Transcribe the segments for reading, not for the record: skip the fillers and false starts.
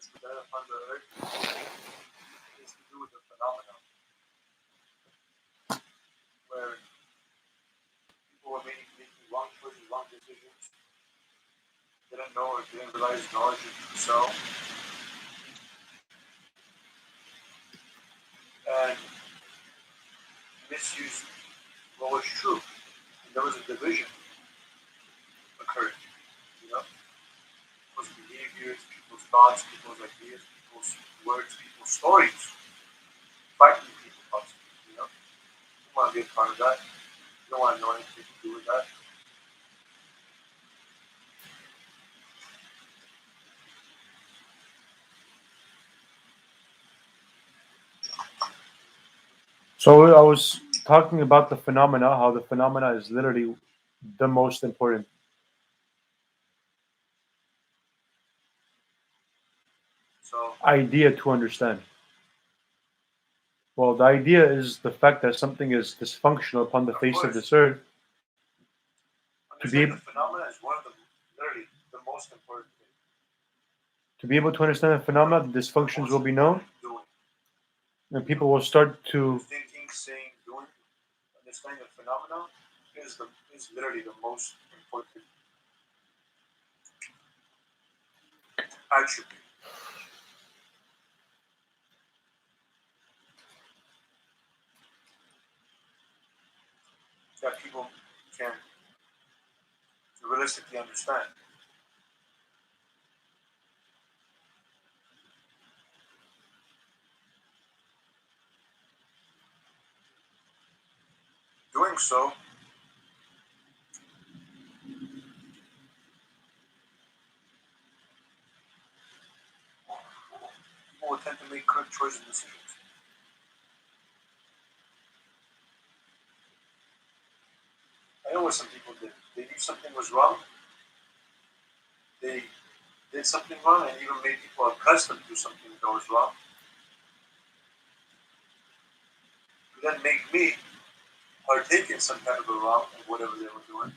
that's presented upon the earth is to do with the phenomenon where people were making wrong choices, wrong decisions, didn't know or didn't realize knowledge is themselves, and misused what was true. And there was a division occurring, you know? People's behaviors, people's thoughts, people's ideas, people's words, people's stories, fighting people possibly, you know? You don't want to be a part of that. You don't want to know anything to do with that. So I was talking about the phenomena, how the phenomena is literally the most important So idea to understand. Well, the idea is the fact that something is dysfunctional upon the of face of course, this earth to be understanding the phenomena is one of the literally the most important things. to understand the phenomena, the The dysfunctions most will be known, important doing. and people will start The to. thinking, saying, doing, understanding the phenomena is literally the most important attribute that people can realistically understand. Doing so people will tend to make correct choices and decisions. I know what some people did. They knew something was wrong. They did something wrong and even made people accustomed to something that was wrong. To then make me partake in some kind of a wrong of whatever they were doing.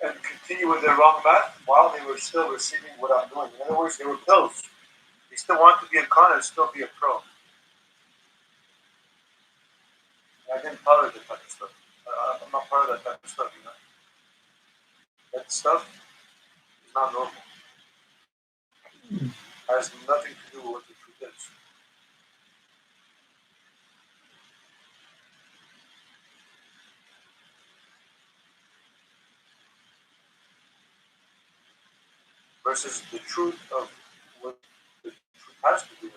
And continue with their wrong path while they were still receiving what I'm doing. In other words, they were pros. They still want to be a con and still be a pro. And I didn't tolerate that type of stuff. I'm not part of that type of stuff, you know. That stuff is not normal. It has nothing to do with what the truth is. Versus the truth of what the truth has to do with.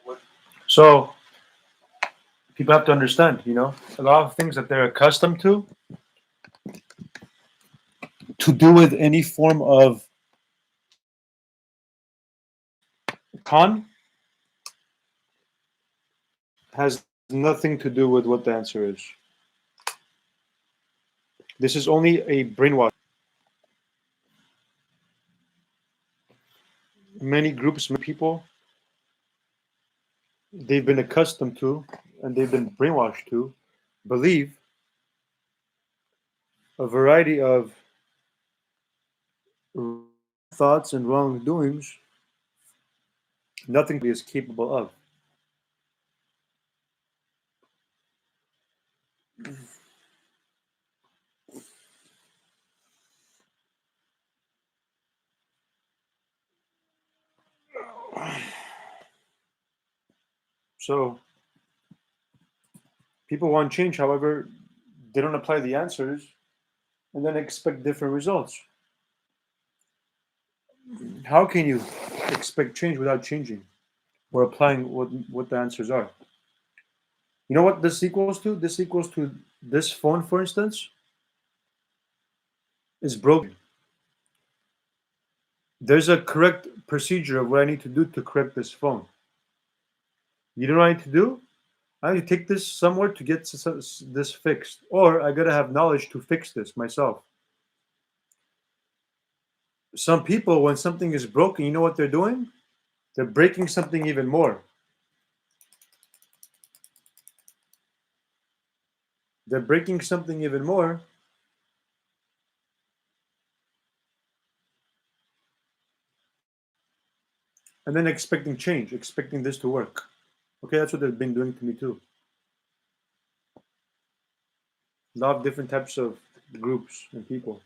What So people have to understand, a lot of things that they're accustomed to do with any form of con has nothing to do with what the answer is. This is only a brainwash. Many groups, many people, they've been accustomed to and they've been brainwashed to believe a variety of thoughts and wrongdoings nothing is capable of. So people want change, however, they don't apply the answers and then expect different results. How can you expect change without changing or applying what the answers are? You know what this equals to? This equals to this phone, for instance, is broken. There's a correct procedure of what I need to do to correct this phone. You know what I need to do? I need to take this somewhere to get this fixed, or I gotta have knowledge to fix this myself. Some people, when something is broken, you know what they're doing? They're breaking something even more. They're breaking something even more, and then expecting change, expecting this to work. Okay, that's what they've been doing to me too. A lot of different types of groups and people.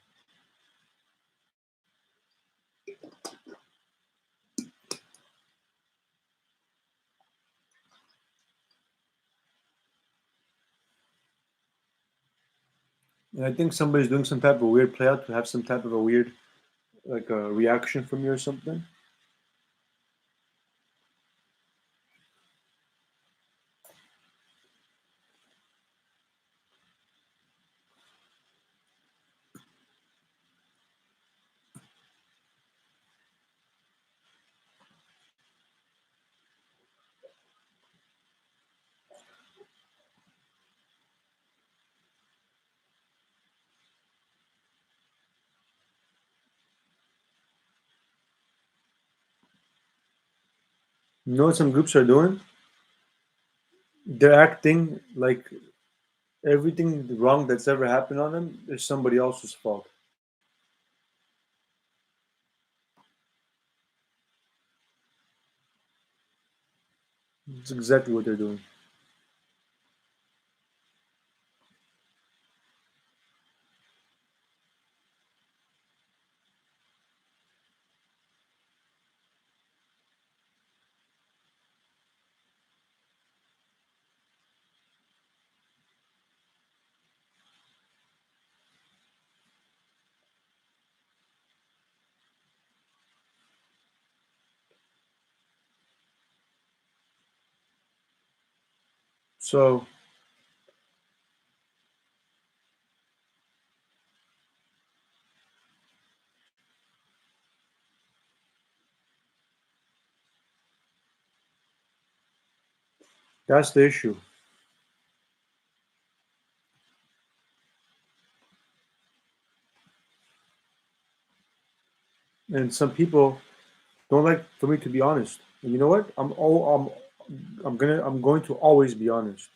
And I think somebody's doing some type of weird play out to have some type of a weird, like a reaction from you or something. You know what some groups are doing? They're acting like everything wrong that's ever happened on them is somebody else's fault. That's exactly what they're doing. So that's the issue. And some people don't like for me to be honest. And you know what? I'm going to always be honest.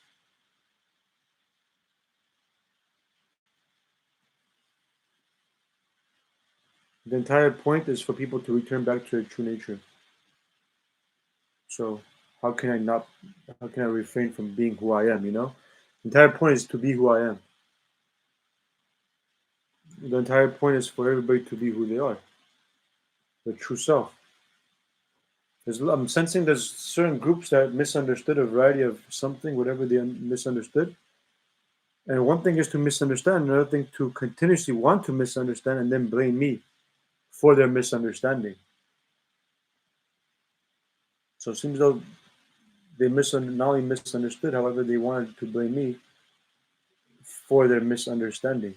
The entire point is for people to return back to their true nature. So how can I not? How can I refrain from being who I am? You know, the entire point is to be who I am. The entire point is for everybody to be who they are, their true self. I'm sensing there's certain groups that misunderstood a variety of something, whatever they misunderstood. And one thing is to misunderstand, another thing to continuously want to misunderstand and then blame me for their misunderstanding. So it seems though they not only misunderstood, however, they wanted to blame me for their misunderstanding.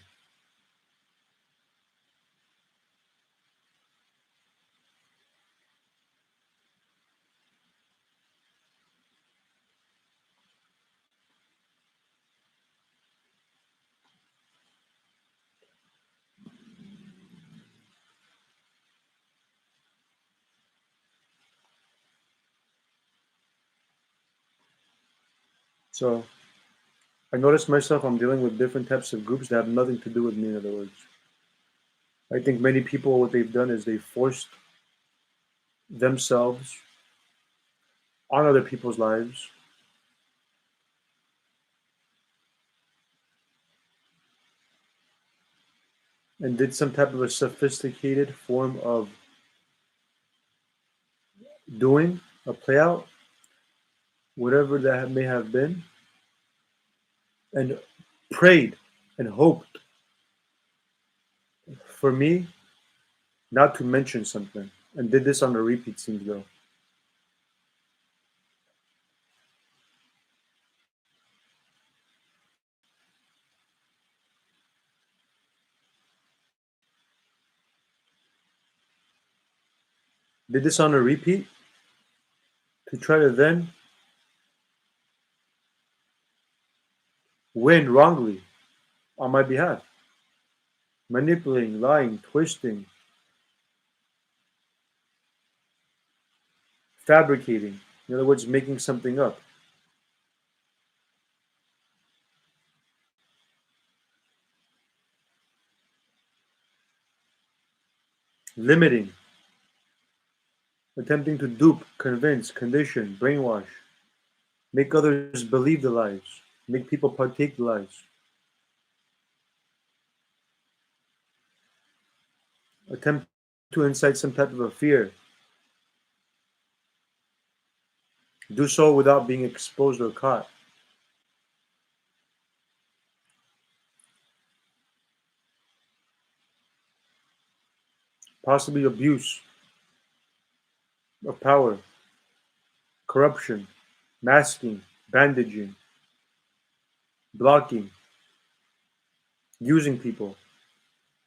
So I noticed myself I'm dealing with different types of groups that have nothing to do with me, in other words. I think many people, what they've done is they forced themselves on other people's lives and did some type of a sophisticated form of doing a play out, whatever that may have been, and prayed and hoped for me not to mention something, and did this on a repeat seems though. Did this on a repeat to try to then win wrongly on my behalf. Manipulating, lying, twisting, fabricating. In other words, making something up. Limiting, attempting to dupe, convince, condition, brainwash, make others believe the lies, make people partake the lies. Attempt to incite some type of a fear. Do so without being exposed or caught. Possibly abuse of power, corruption, masking, bandaging, blocking, using people,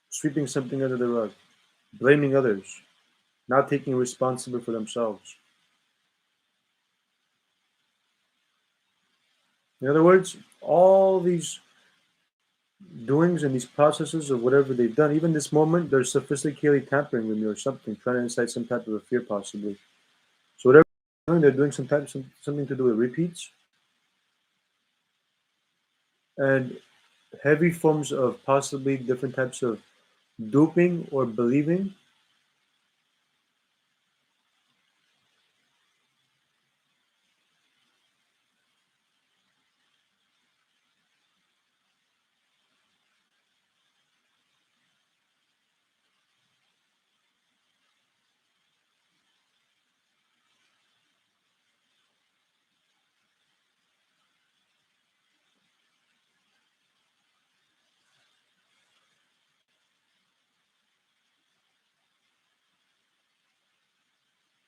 sweeping something under the rug, blaming others, not taking responsibility for themselves. In other words, all these doings and these processes of whatever they've done, even this moment, they're sophisticatedly tampering with me or something, trying to incite some type of a fear, possibly. So whatever they're doing, something to do with repeats and heavy forms of possibly different types of duping or believing.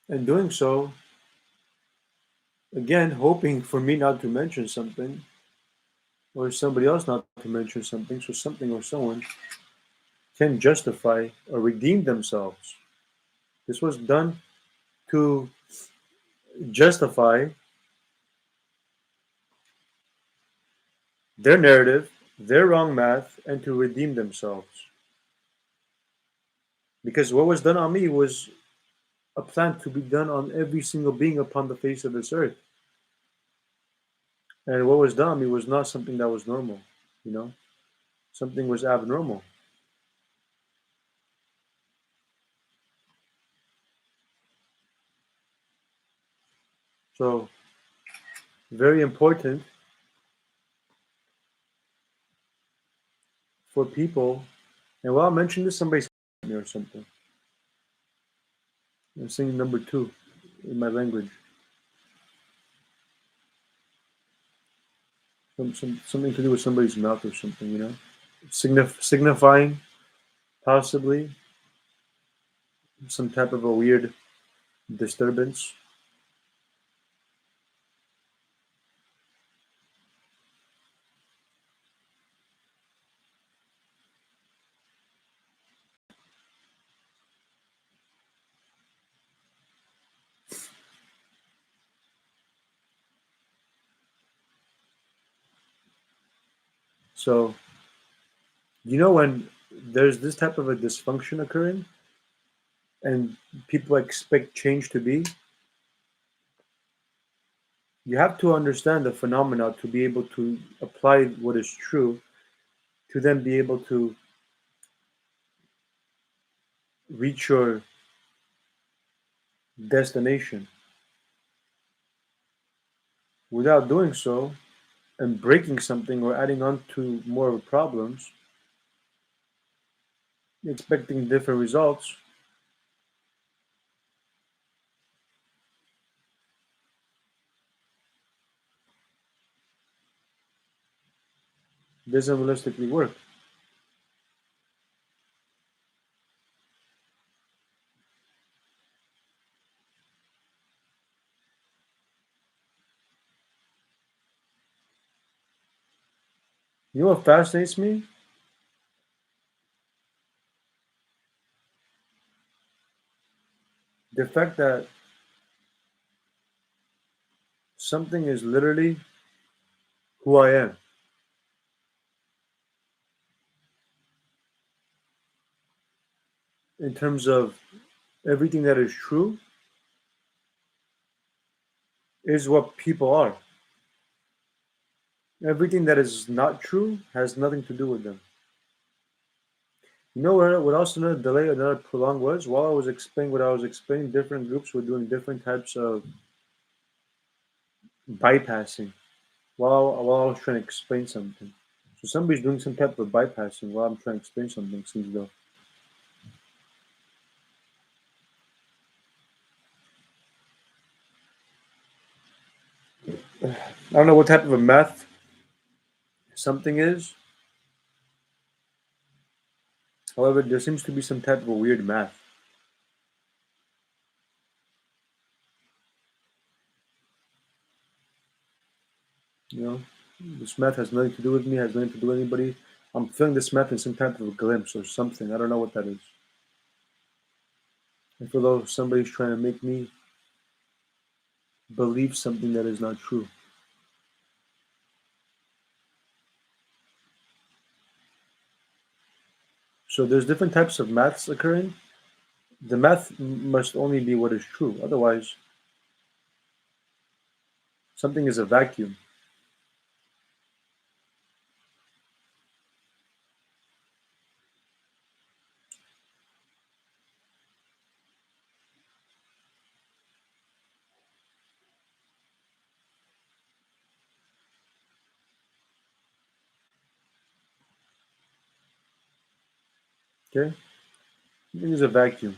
And doing so, again, hoping for me not to mention something or somebody else not to mention something, so something or someone can justify or redeem themselves. This was done to justify their narrative, their wrong math, and to redeem themselves. Because what was done on me was a plan to be done on every single being upon the face of this earth. And what was done on me was not something that was normal, you know? Something was abnormal. So, very important for people. And while I mentioned this, somebody's me or something. I'm saying number two in my language. Something to do with somebody's mouth or something, you know? Signifying possibly some type of a weird disturbance. So, you know, when there's this type of a dysfunction occurring and people expect change to be, you have to understand the phenomena to be able to apply what is true to then be able to reach your destination. Without doing so and breaking something or adding on to more problems, expecting different results, doesn't realistically work. You know what fascinates me? The fact that something is literally who I am. In terms of everything that is true is what people are. Everything that is not true has nothing to do with them. You know what else another delay, another prolong was? While I was explaining what I was explaining, different groups were doing different types of bypassing while I was trying to explain something. So somebody's doing some type of bypassing while I'm trying to explain something, seems though. I don't know what type of a math something is. However, there seems to be some type of a weird math. You know, this math has nothing to do with me, has nothing to do with anybody. I'm feeling this math in some type of a glimpse or something. I don't know what that is. I feel though somebody's trying to make me believe something that is not true. So there's different types of maths occurring. The math must only be what is true. Otherwise, something is a vacuum. Okay? Something is a vacuum.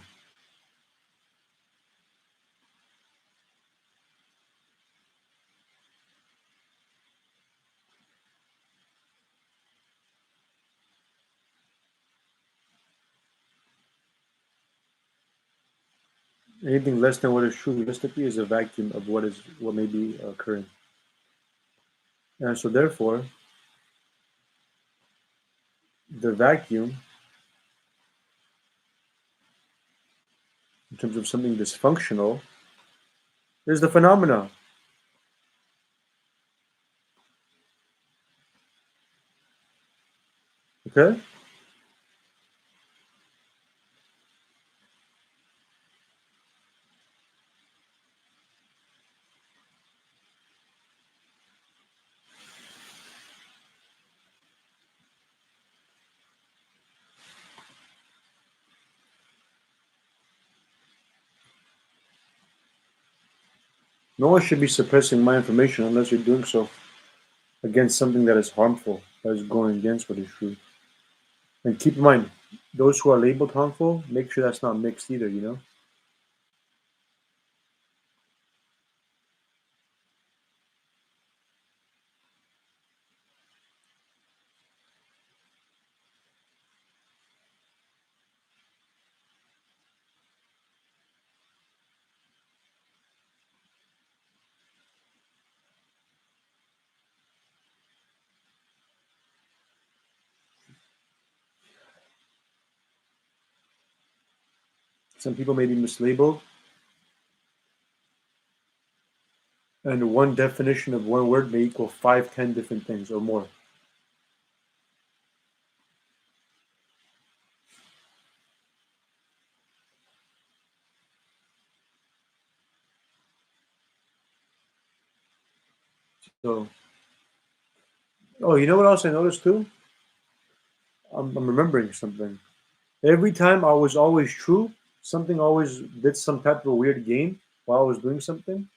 Anything less than what is true realistically is a vacuum of what may be occurring. And so therefore, the vacuum, in terms of something dysfunctional, is the phenomena. Okay? No one should be suppressing my information unless you're doing so against something that is harmful, that is going against what is true. And keep in mind, those who are labeled harmful, make sure that's not mixed either, you know? Some people may be mislabeled, and one definition of one word may equal 5, 10 different things or more. So, oh, you know what else I noticed too? I'm remembering something. Every time I was always true, something always did some type of a weird game while I was doing something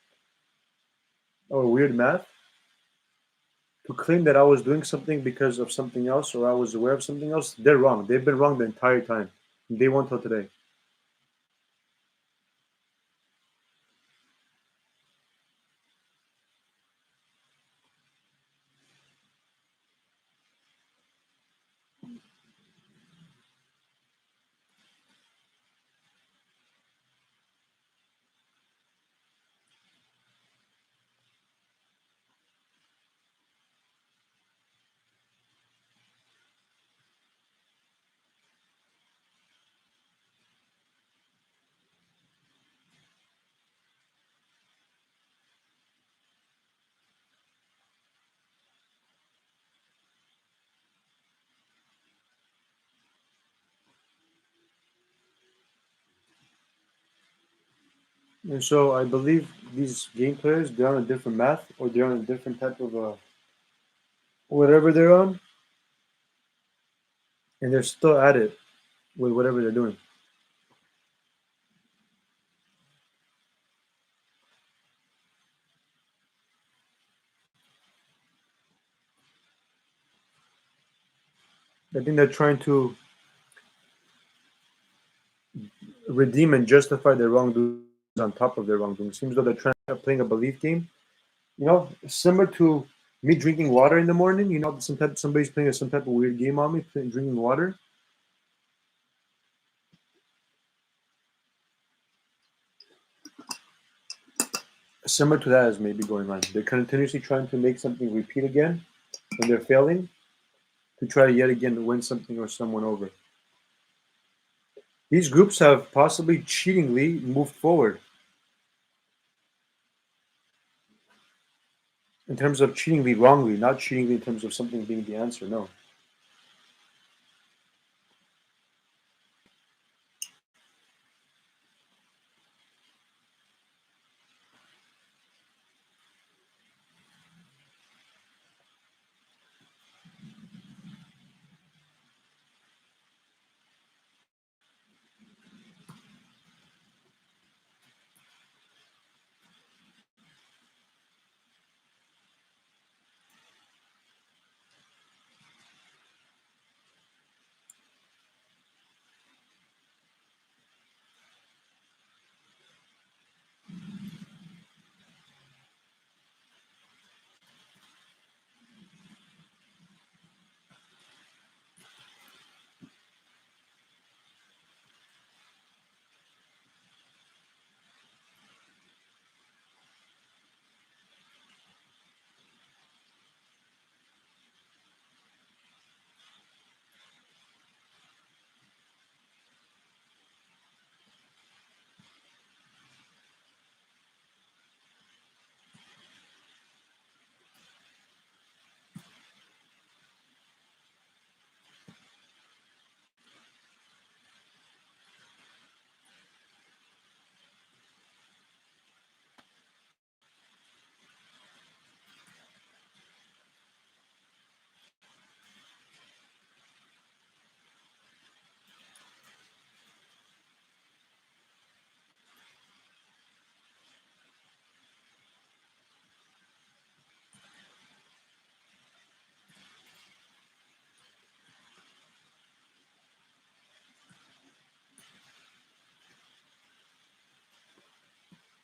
or weird math to claim that I was doing something because of something else or I was aware of something else. They're wrong. They've been wrong the entire time. From day one till today. And so I believe these game players, they're on a different math or they're on a different type of whatever they're on, and they're still at it with whatever they're doing. I think they're trying to redeem and justify their wrongdoings on top of their wrongdoing. Seems though they're trying to playing a belief game. Similar to me drinking water in the morning. Somebody's playing some type of weird game on me, drinking water. Similar to that is maybe going on. They're continuously trying to make something repeat again, and they're failing to try to yet again win something or someone over. These groups have possibly cheatingly moved forward in terms of cheatingly wrongly, not cheatingly in terms of something being the answer. No.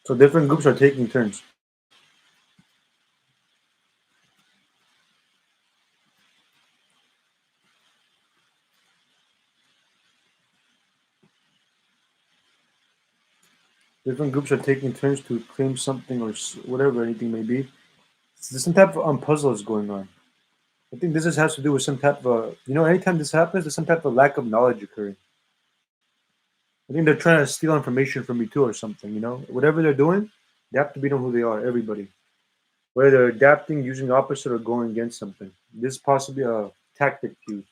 So different groups are taking turns. Different groups are taking turns to claim something or whatever anything may be. There's some type of puzzle is going on. I think this has to do with some type of anytime this happens, there's some type of lack of knowledge occurring. I think they're trying to steal information from me too or something. Whatever they're doing, they have to be know who they are. Everybody, whether they're adapting, using opposite, or going against something. This is possibly a tactic used.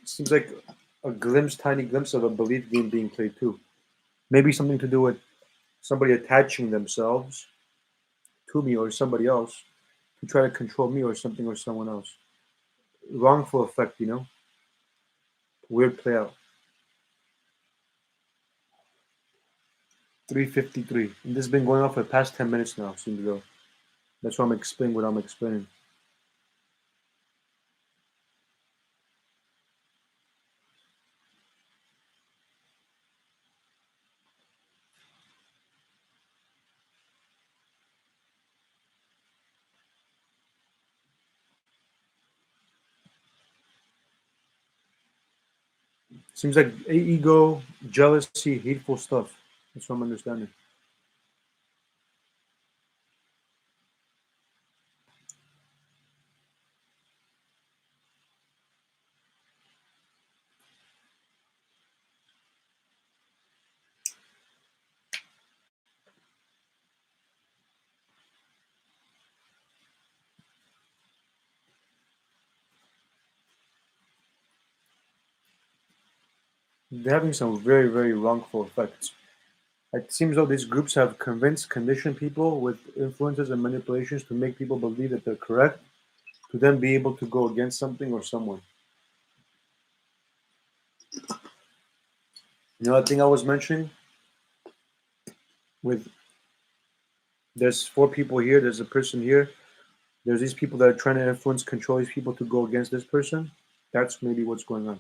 Seems like a tiny glimpse of a belief game being played too. Maybe something to do with somebody attaching themselves to me or somebody else to try to control me or something or someone else. Wrongful effect. Weird play out. 3:53. And this has been going on for the past 10 minutes now, seems though. That's why I'm explaining what I'm explaining. Seems like ego, jealousy, hateful stuff. That's what I'm understanding. they're having some very, very wrongful effects. It seems though these groups have conditioned people with influences and manipulations to make people believe that they're correct, to then be able to go against something or someone. You know, that thing I was mentioning with there's four people here, there's a person here, there's these people that are trying to influence, control these people to go against this person. That's maybe what's going on.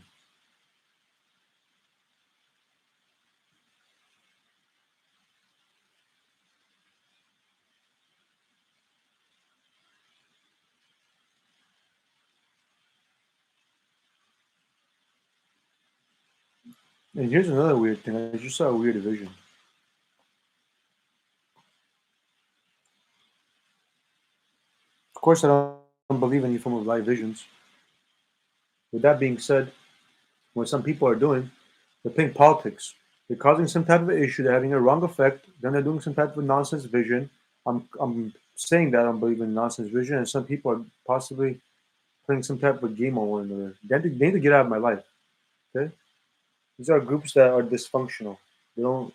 And here's another weird thing. I just saw a weird vision. Of course, I don't believe in any form of live visions. With that being said, what some people are doing, they're playing politics. They're causing some type of issue. They're having a wrong effect. Then they're doing some type of nonsense vision. I'm saying that I don't believe in nonsense vision, and some people are possibly playing some type of game on one another. They need to get out of my life. Okay, these are groups that are dysfunctional. They don't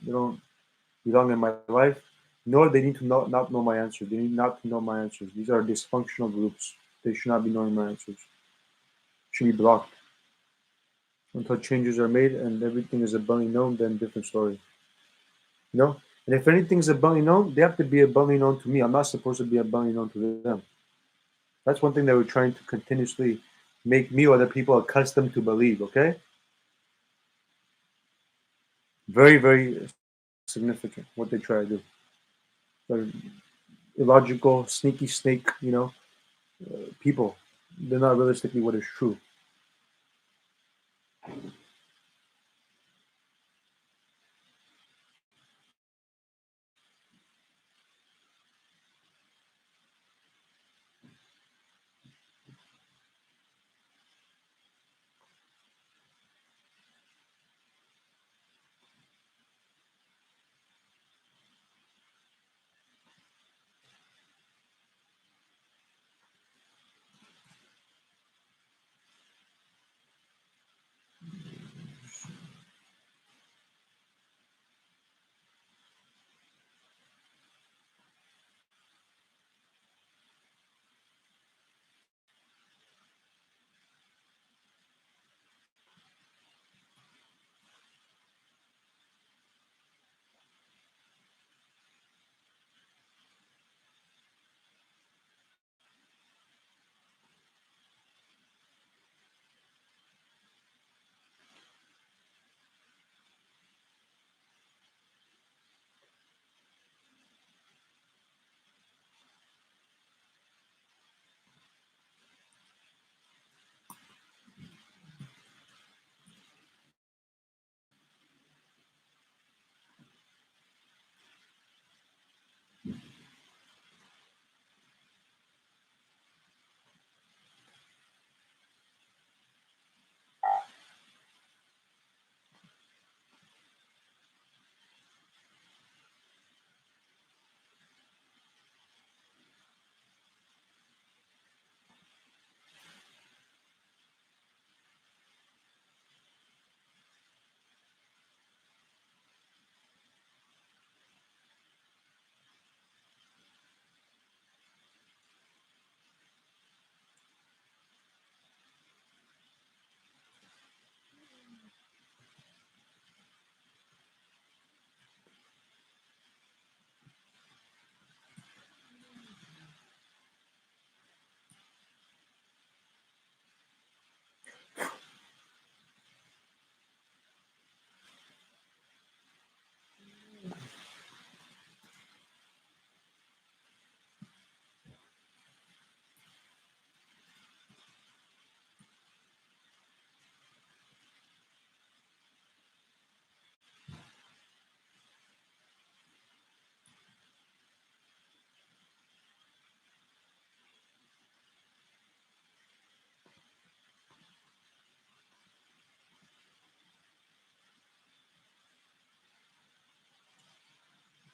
belong in my life. Nor they need to not know my answers. They need not to know my answers. These are dysfunctional groups. They should not be knowing my answers. Should be blocked until changes are made and everything is abundantly known. Then different story. You know. And if anything's abundantly known, they have to be abundantly known to me. I'm not supposed to be abundantly known to them. That's one thing that we're trying to continuously make me or other people accustomed to believe. Okay. Very, very significant what they try to do. They're illogical, sneaky snake, people. They're not realistically what is true.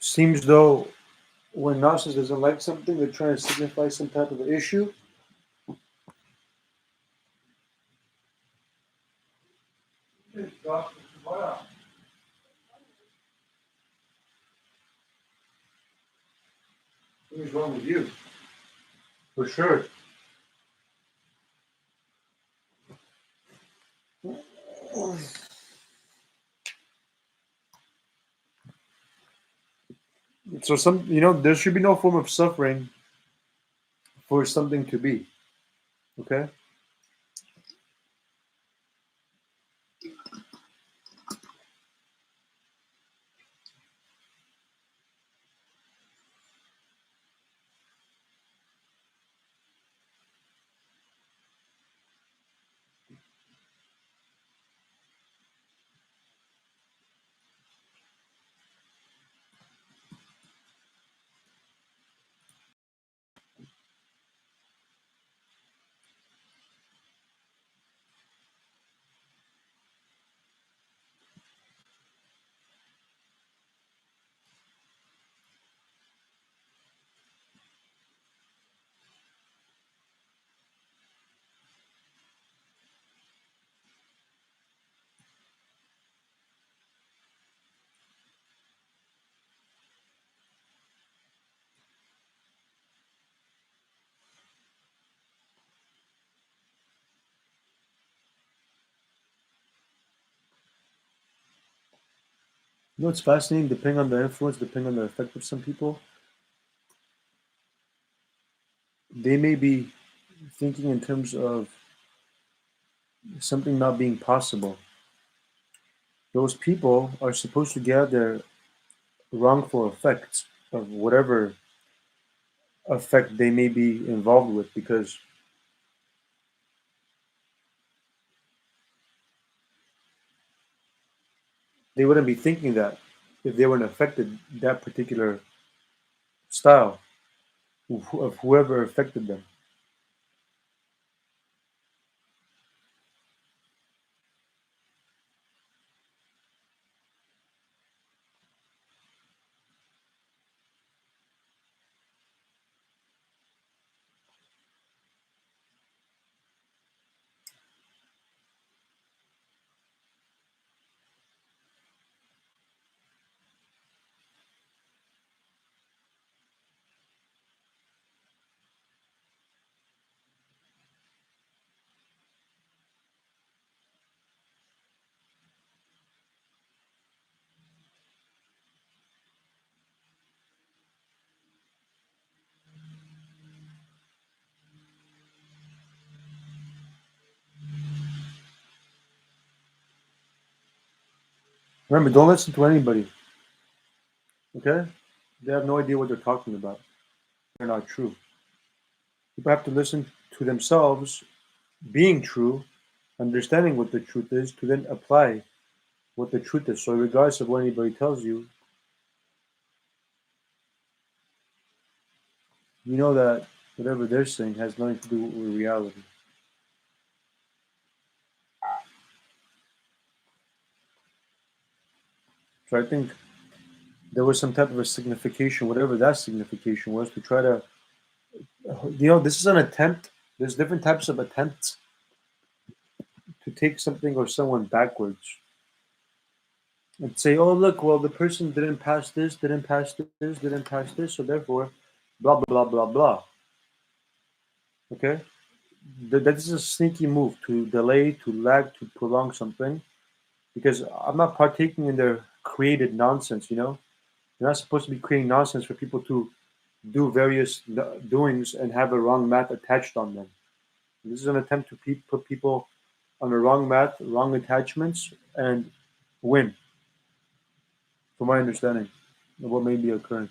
Seems though when narcissist doesn't like something, they're trying to signify some type of issue. wrong with you. For sure. So there should be no form of suffering for something to be. Okay? It's fascinating, depending on the influence, depending on the effect of some people, they may be thinking in terms of something not being possible. Those people are supposed to get their wrongful effects of whatever effect they may be involved with, because they wouldn't be thinking that if they weren't affected that particular style of whoever affected them. Remember, don't listen to anybody. Okay? They have no idea what they're talking about. They're not true. People have to listen to themselves being true, understanding what the truth is, to then apply what the truth is. So, regardless of what anybody tells you, you know that whatever they're saying has nothing to do with reality. So, I think there was some type of a signification, whatever that signification was, to try to, this is an attempt. There's different types of attempts to take something or someone backwards and say, oh, look, well, the person didn't pass this, didn't pass this, didn't pass this, so therefore, blah, blah, blah, blah, blah. Okay? That is a sneaky move to delay, to lag, to prolong something, because I'm not partaking in their created nonsense, You're not supposed to be creating nonsense for people to do various doings and have a wrong math attached on them. This is an attempt to put people on the wrong math, wrong attachments, and win, from my understanding of what may be occurring.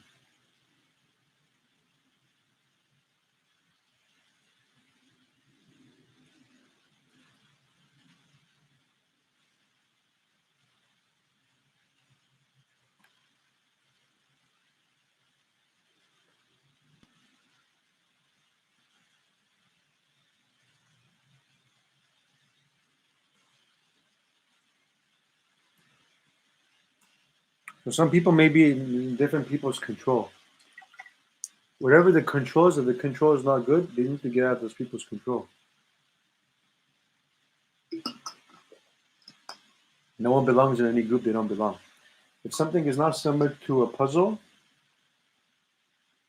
So some people may be in different people's control. Whatever the control is, if the control is not good, they need to get out of those people's control. No one belongs in any group they don't belong. If something is not similar to a puzzle,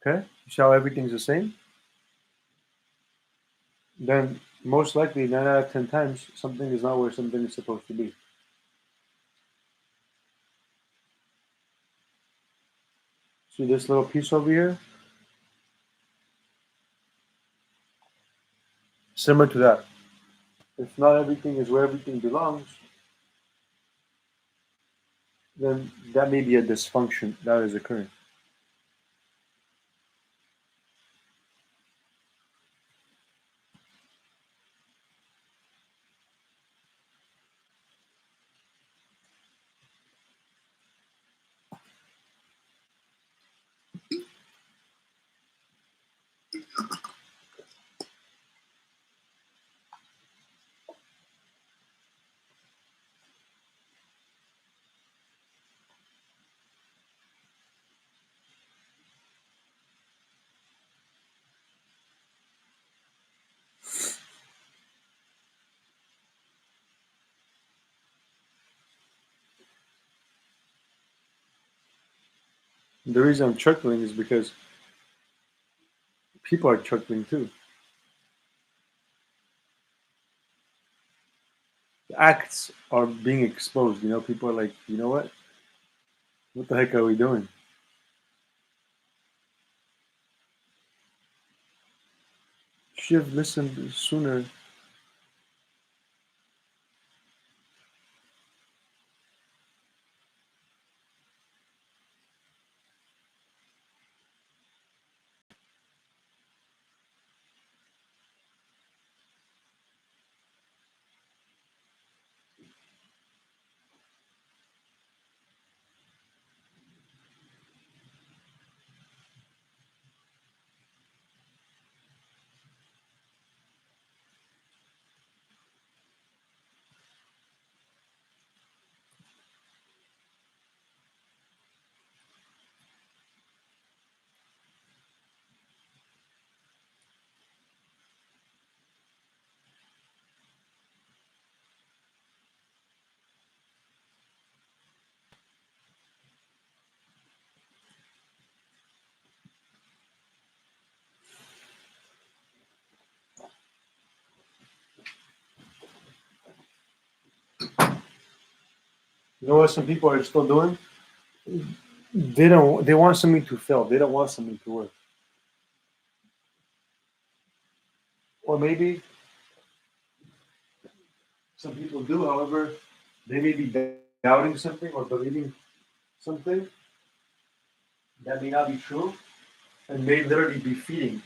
Okay? You see how everything's the same? Then most likely 9 out of 10 times something is not where something is supposed to be. See this little piece over here? Similar to that. If not everything is where everything belongs, then that may be a dysfunction that is occurring. The reason I'm chuckling is because people are chuckling too. The acts are being exposed. People are like, you know what the heck are we doing? Should have listened sooner. You know what some people are still doing? They want something to fail. They don't want something to work. Or maybe some people do, however, they may be doubting something or believing something that may not be true and may literally be feeding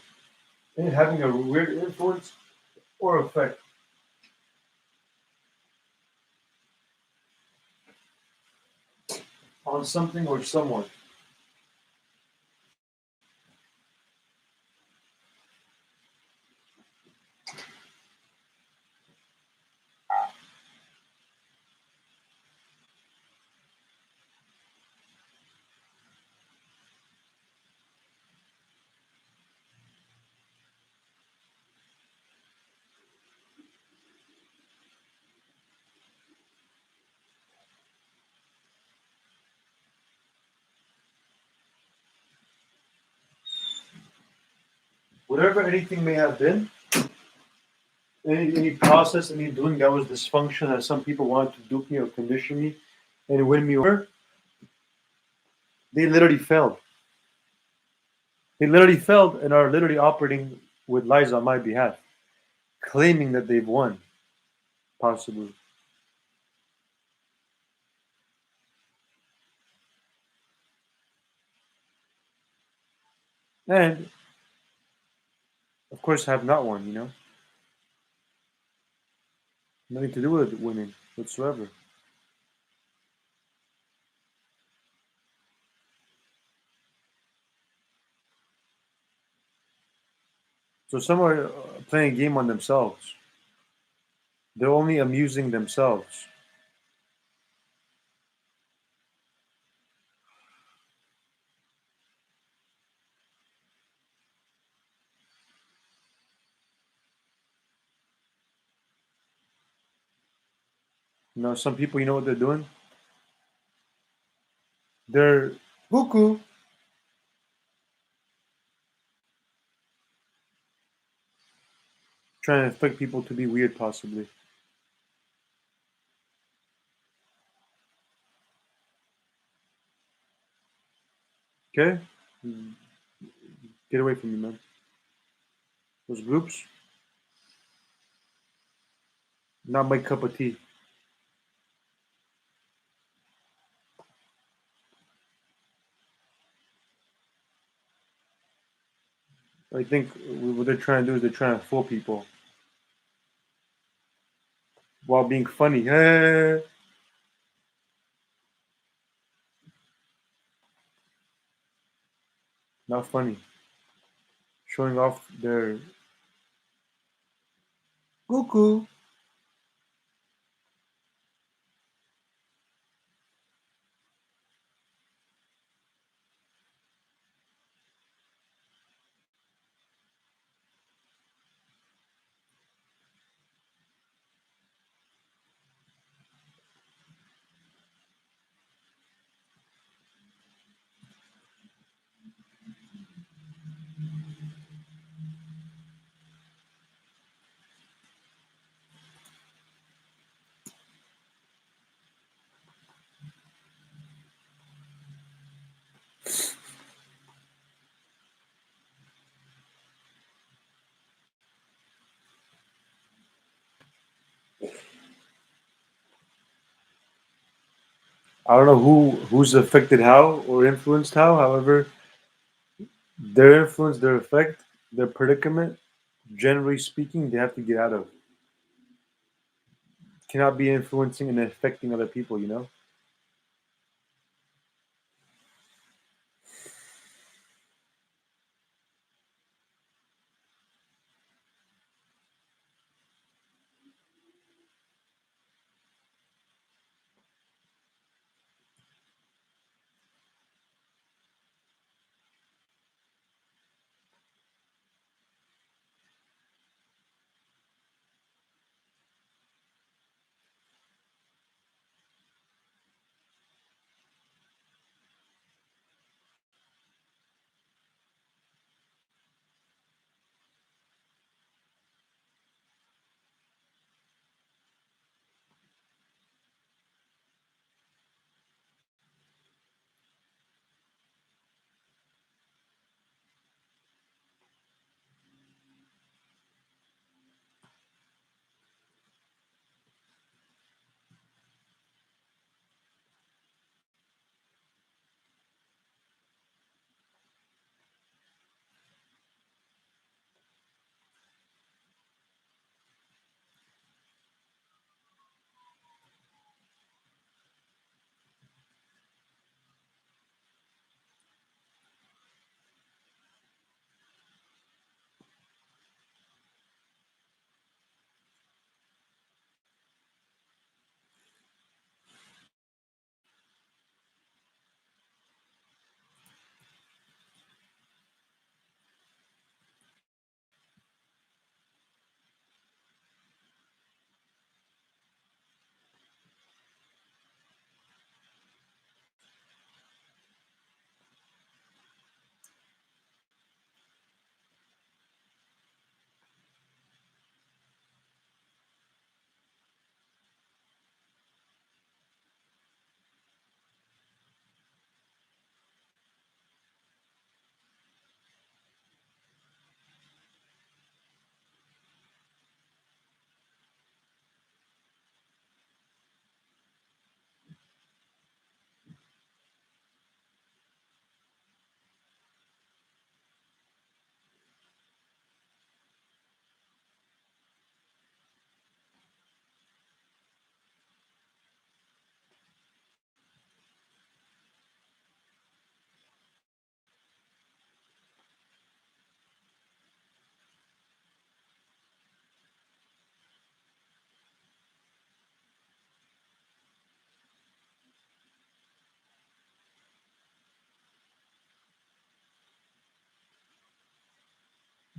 and having a weird influence or effect on something or someone. Whatever anything may have been, any process, any doing that was dysfunction that some people wanted to dupe me or condition me and win me over, they literally failed. They literally failed and are literally operating with lies on my behalf, claiming that they've won, possibly. And of course have not won. Nothing to do with winning whatsoever. So some are playing a game on themselves. They're only amusing themselves. Some people, you know what they're doing? They're cuckoo. trying to affect people to be weird, possibly. Okay, get away from me, man. Those groups, not my cup of tea. I think what they're trying to do is they're trying to fool people while being funny. Not funny. Showing off their cuckoo. I don't know who's affected how or influenced how. However, their influence, their effect, their predicament, generally speaking, they have to get out of. Cannot be influencing and affecting other people. You know.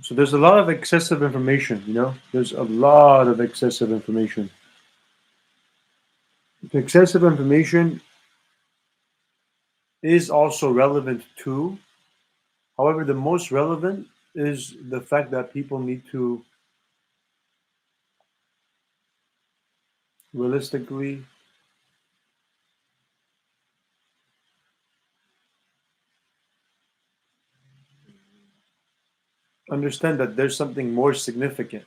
So there's a lot of excessive information. You know, there's a lot of excessive information. The excessive information is also relevant too. However, the most relevant is the fact that people need to realistically understand that there's something more significant.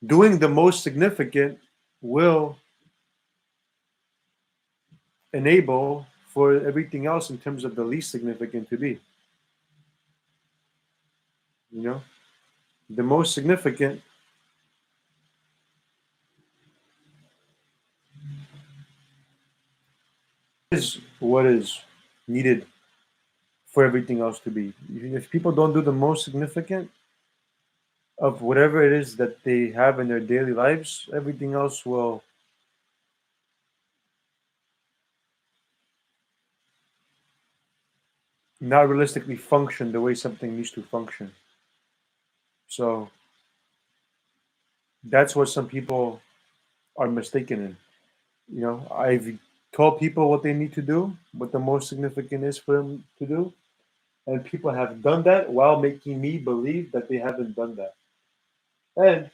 Doing the most significant will enable for everything else in terms of the least significant to be. You know, the most significant is what is needed for everything else to be. If people don't do the most significant of whatever it is that they have in their daily lives, everything else will not realistically function the way something needs to function. So that's what some people are mistaken in. You know, I've told people what they need to do, what the most significant is for them to do, and people have done that while making me believe that they haven't done that. And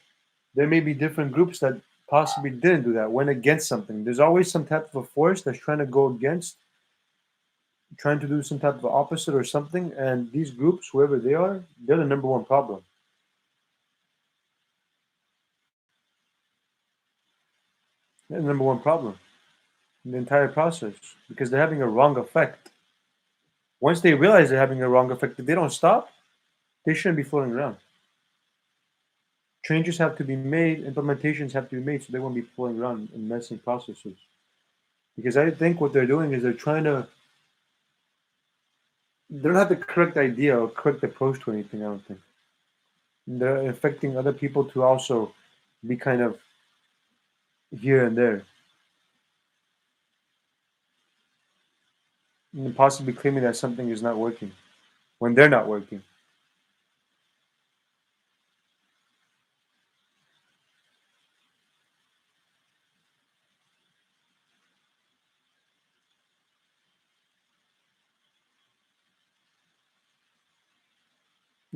there may be different groups that possibly didn't do that, went against something. There's always some type of a force that's trying to go against, trying to do some type of opposite or something. And these groups, whoever they are, they're the number one problem. They're the number one problem in the entire process because they're having a wrong effect. Once they realize they're having a wrong effect, if they don't stop, they shouldn't be floating around. Changes have to be made, implementations have to be made so they won't be floating around in messy processes. Because I think what they're doing is they're trying to, they don't have the correct idea or correct approach to anything, I don't think. They're affecting other people to also be kind of here and there, and possibly claiming that something is not working when they're not working.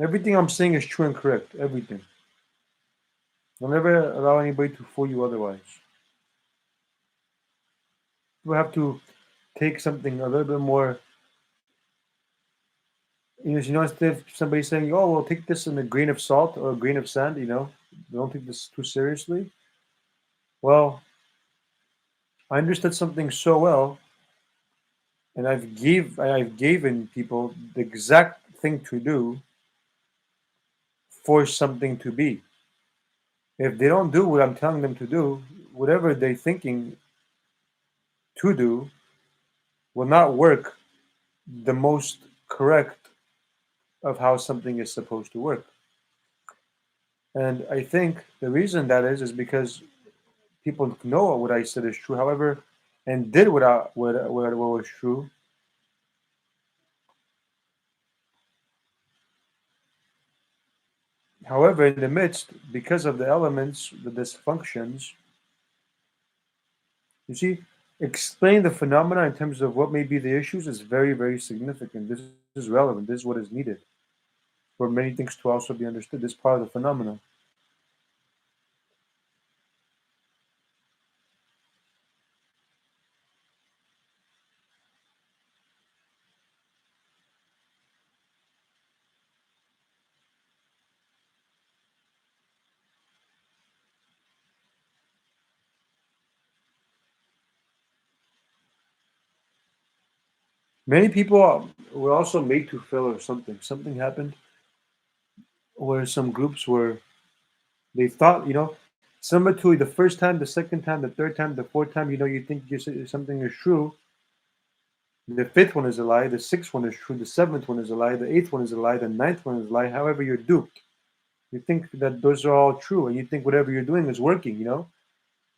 Everything I'm saying is true and correct. Everything. I'll never allow anybody to fool you otherwise. You have to take something a little bit more. Instead of somebody saying, "Oh, well, take this in a grain of salt or a grain of sand," don't take this too seriously. Well, I understood something so well, and I've given people the exact thing to do for something to be. If they don't do what I'm telling them to do, whatever they're thinking to do will not work the most correct of how something is supposed to work. And I think the reason that is because people know what I said is true. However, and did what was true. However, in the midst, because of the elements, the dysfunctions, you see, explain the phenomena in terms of what may be the issues is very, very significant. This is relevant. This is what is needed for many things to also be understood. This part of the phenomena. Many people were also made to fail or something. Something happened where some groups were, they thought, similar to the first time, the second time, the third time, the fourth time, you think something is true. The fifth one is a lie. The sixth one is true. The seventh one is a lie. The eighth one is a lie. The ninth one is a lie. However, you're duped. You think that those are all true, and you think whatever you're doing is working. A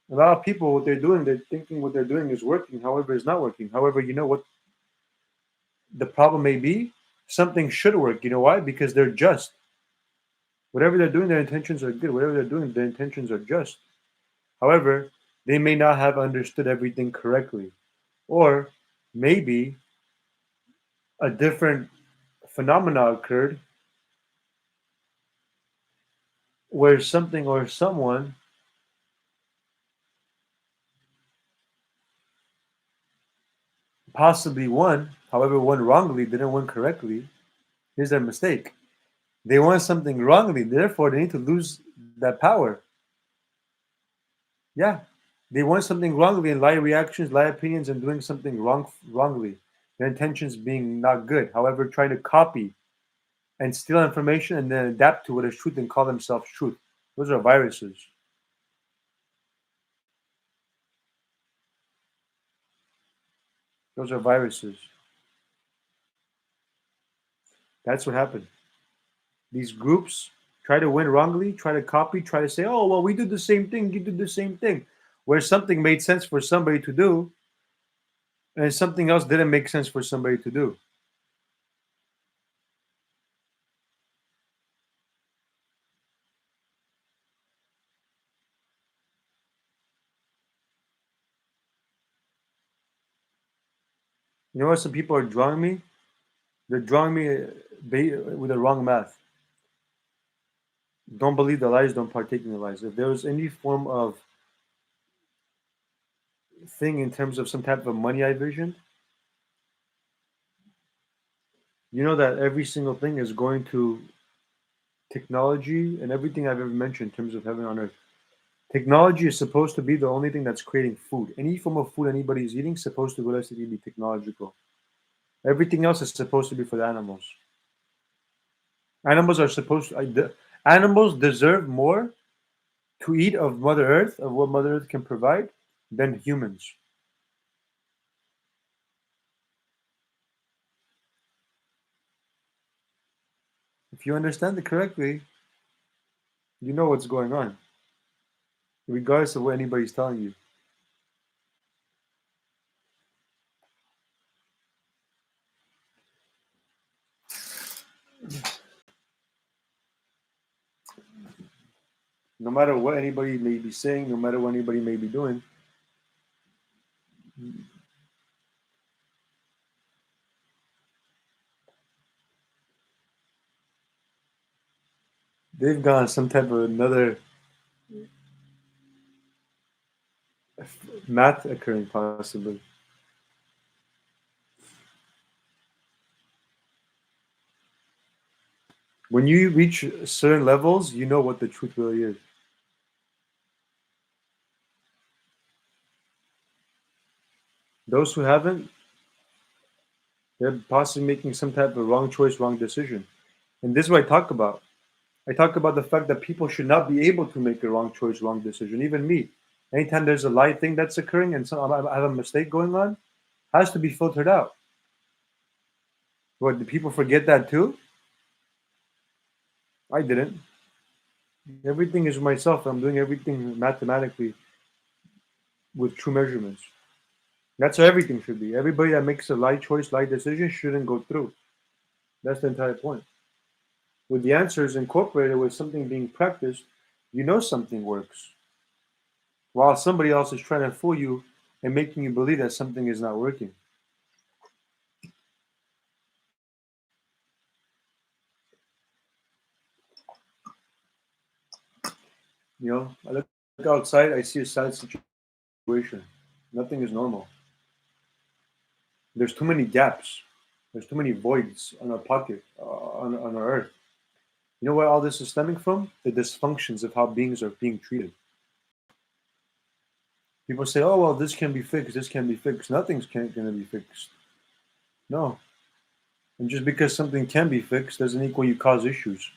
lot of people, what they're doing, they're thinking what they're doing is working. However, it's not working. However, you know what the problem may be? Something should work. You know why? Because they're just. Whatever they're doing, their intentions are good. Whatever they're doing, their intentions are just. However, they may not have understood everything correctly. Or maybe a different phenomena occurred where something or someone possibly won, however, won wrongly, didn't win correctly. Here's their mistake. They won something wrongly, therefore they need to lose that power. Yeah, they want something wrongly and lie reactions, lie opinions, and doing something wrongly. Their intentions being not good. However, trying to copy and steal information and then adapt to it as truth and call themselves truth. Those are viruses. Those are viruses. That's what happened. These groups try to win wrongly, try to copy, try to say, oh, well, we did the same thing, you did the same thing. Where something made sense for somebody to do, and something else didn't make sense for somebody to do. You know what some people are drawing me? They're drawing me with the wrong math. Don't believe the lies, don't partake in the lies. If there was any form of thing in terms of some type of money I vision, you know that every single thing is going to technology and everything I've ever mentioned in terms of heaven on earth. Technology is supposed to be the only thing that's creating food. Any form of food anybody's eating is supposed to realistically be technological. Everything else is supposed to be for the animals. Animals are supposed to, animals deserve more to eat of Mother Earth, of what Mother Earth can provide, than humans. If you understand it correctly, you know what's going on, regardless of what anybody's telling you. No matter what anybody may be saying, no matter what anybody may be doing, they've gone some type of another math occurring possibly. When you reach certain levels, you know what the truth really is. Those who haven't, they're possibly making some type of wrong choice, wrong decision. And this is what I talk about. I talk about the fact that people should not be able to make a wrong choice, wrong decision. Even me. Anytime there's a lie thing that's occurring and I have a mistake going on, has to be filtered out. What, do people forget that too? I didn't. Everything is myself. I'm doing everything mathematically with true measurements. That's how everything should be. Everybody that makes a lie choice, lie decision shouldn't go through. That's the entire point. With the answers incorporated with something being practiced, you know something works. While somebody else is trying to fool you and making you believe that something is not working. You know, I look outside, I see a sad situation. Nothing is normal. There's too many gaps. There's too many voids on our pocket, on our earth. You know where all this is stemming from? The dysfunctions of how beings are being treated. People say, oh, well, this can be fixed, this can be fixed. Nothing's going to be fixed. No. And just because something can be fixed doesn't equal you cause issues.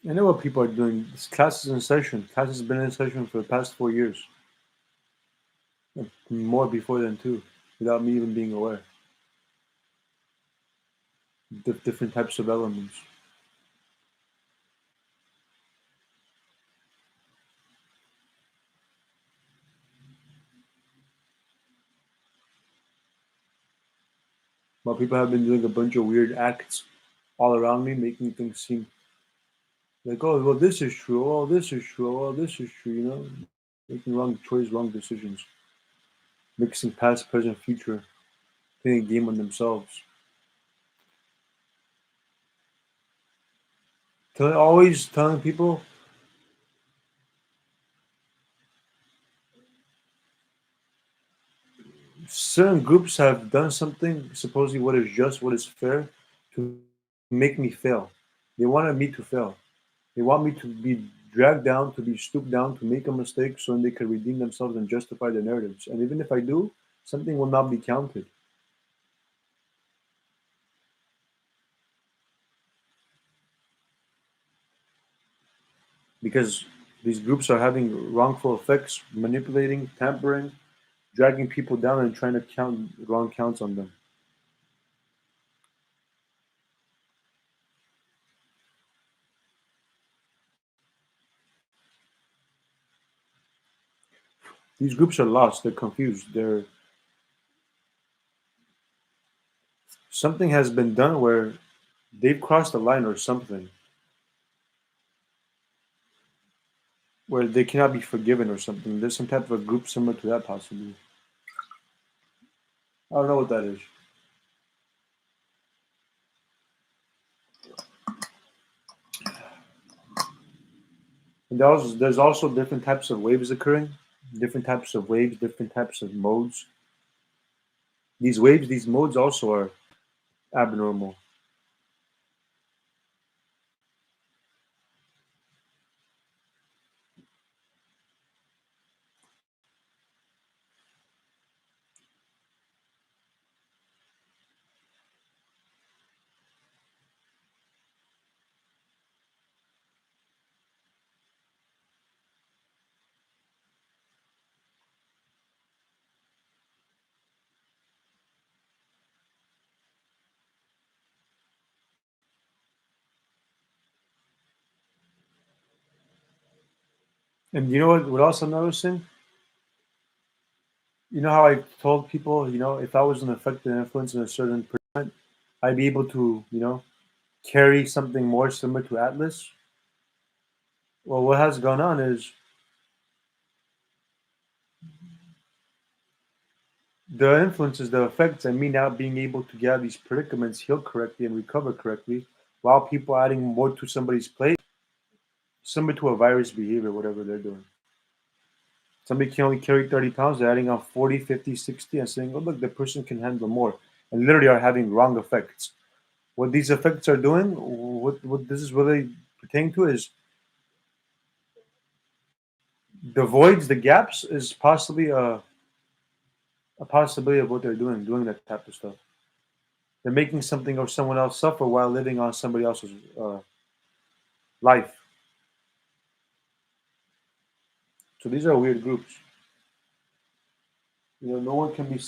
I know what people are doing. This class is in session. Class has been in session for the past 4 years. More before then, too, without me even being aware. Different types of elements. But people have been doing a bunch of weird acts all around me, making things seem like, oh, well, this is true, oh, this is true, oh, this is true, making wrong choice, wrong decisions, mixing past, present, future, playing a game on themselves. Always telling people certain groups have done something, supposedly what is just, what is fair, to make me fail. They wanted me to fail. They want me to be dragged down, to be stooped down, to make a mistake so they can redeem themselves and justify their narratives. And even if I do, something will not be counted. Because these groups are having wrongful effects, manipulating, tampering, dragging people down, and trying to count wrong counts on them. These groups are lost. They're confused. They're something has been done where they've crossed the line or something where they cannot be forgiven or something. There's some type of a group similar to that possibly. I don't know what that is. And there's also different types of waves occurring, different types of waves, different types of modes. These waves, these modes also are abnormal. And you know what else I'm noticing? You know how I told people, if I was an effective influence in a certain percent, I'd be able to, carry something more similar to Atlas? Well, what has gone on is the influences, the effects, and me now being able to get out of these predicaments, heal correctly, and recover correctly, while people adding more to somebody's plate, similar to a virus behavior, whatever they're doing. Somebody can only carry 30 pounds, they're adding on 40, 50, 60, and saying, oh, look, the person can handle more, and literally are having wrong effects. What these effects are doing, what this is really pertaining to is the voids, the gaps, is possibly a possibility of what they're doing that type of stuff. They're making something or someone else suffer while living on somebody else's life. So these are weird groups. No one can be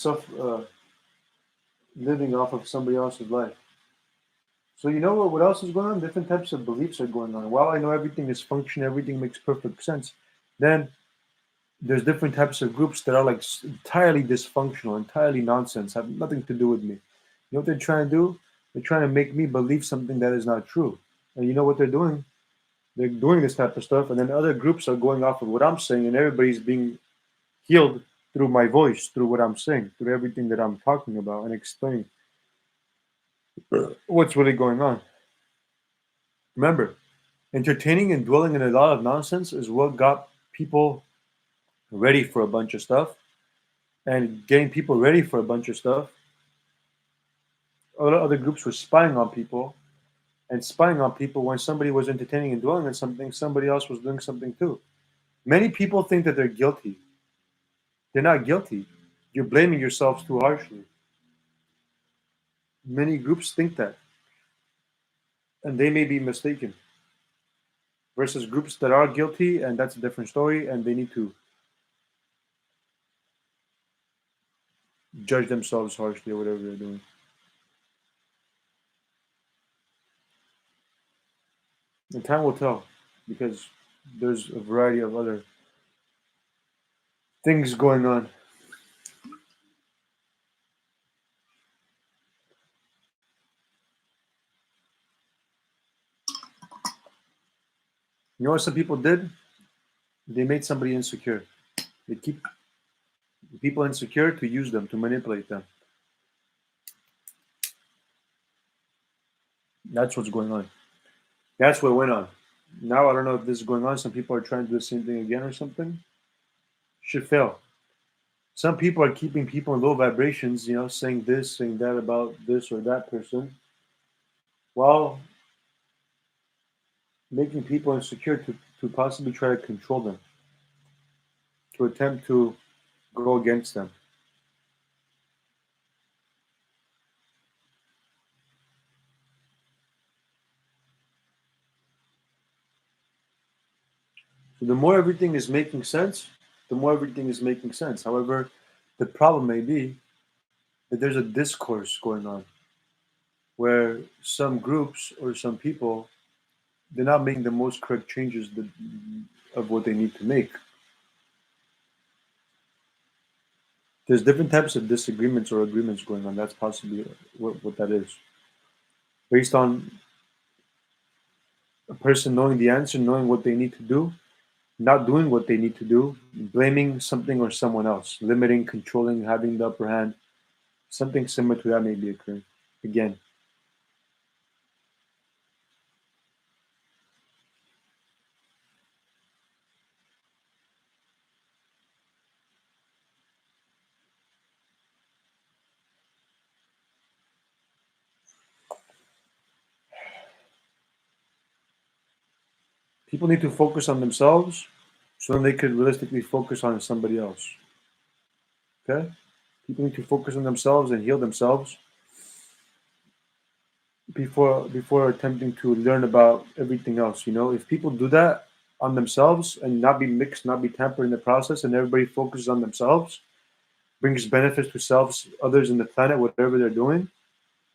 living off of somebody else's life. So you know what else is going on? Different types of beliefs are going on. While I know everything is functional, everything makes perfect sense, then there's different types of groups that are like entirely dysfunctional, entirely nonsense, have nothing to do with me. You know what they're trying to do? They're trying to make me believe something that is not true. And you know what they're doing? They're doing this type of stuff, and then other groups are going off of what I'm saying, and everybody's being healed through my voice, through what I'm saying, through everything that I'm talking about and explaining what's really going on. Remember, entertaining and dwelling in a lot of nonsense is what got people ready for a bunch of stuff, and getting people ready for a bunch of stuff. Other groups were spying on people, and spying on people when somebody was entertaining and dwelling on something, somebody else was doing something too. Many people think that they're guilty. They're not guilty. You're blaming yourselves too harshly. Many groups think that, and they may be mistaken. Versus groups that are guilty, and that's a different story, and they need to judge themselves harshly or whatever they're doing. And time will tell, because there's a variety of other things going on. You know what some people did? They made somebody insecure. They keep people insecure to use them, to manipulate them. That's what's going on. That's what went on. Now I don't know if this is going on. Some people are trying to do the same thing again or something. Should fail. Some people are keeping people in low vibrations, saying this, saying that about this or that person, while making people insecure to possibly try to control them, to attempt to go against them. So the more everything is making sense, the more everything is making sense. However, the problem may be that there's a discourse going on where some groups or some people, they're not making the most correct changes of what they need to make. There's different types of disagreements or agreements going on. That's possibly what that is. Based on a person knowing the answer, knowing what they need to do, not doing what they need to do, blaming something or someone else, limiting, controlling, having the upper hand. Something similar to that may be occurring. Again, people need to focus on themselves so then they could realistically focus on somebody else. Okay? People need to focus on themselves and heal themselves before attempting to learn about everything else. If people do that on themselves and not be mixed, not be tampered in the process, and everybody focuses on themselves, brings benefits to selves, others in the planet, whatever they're doing,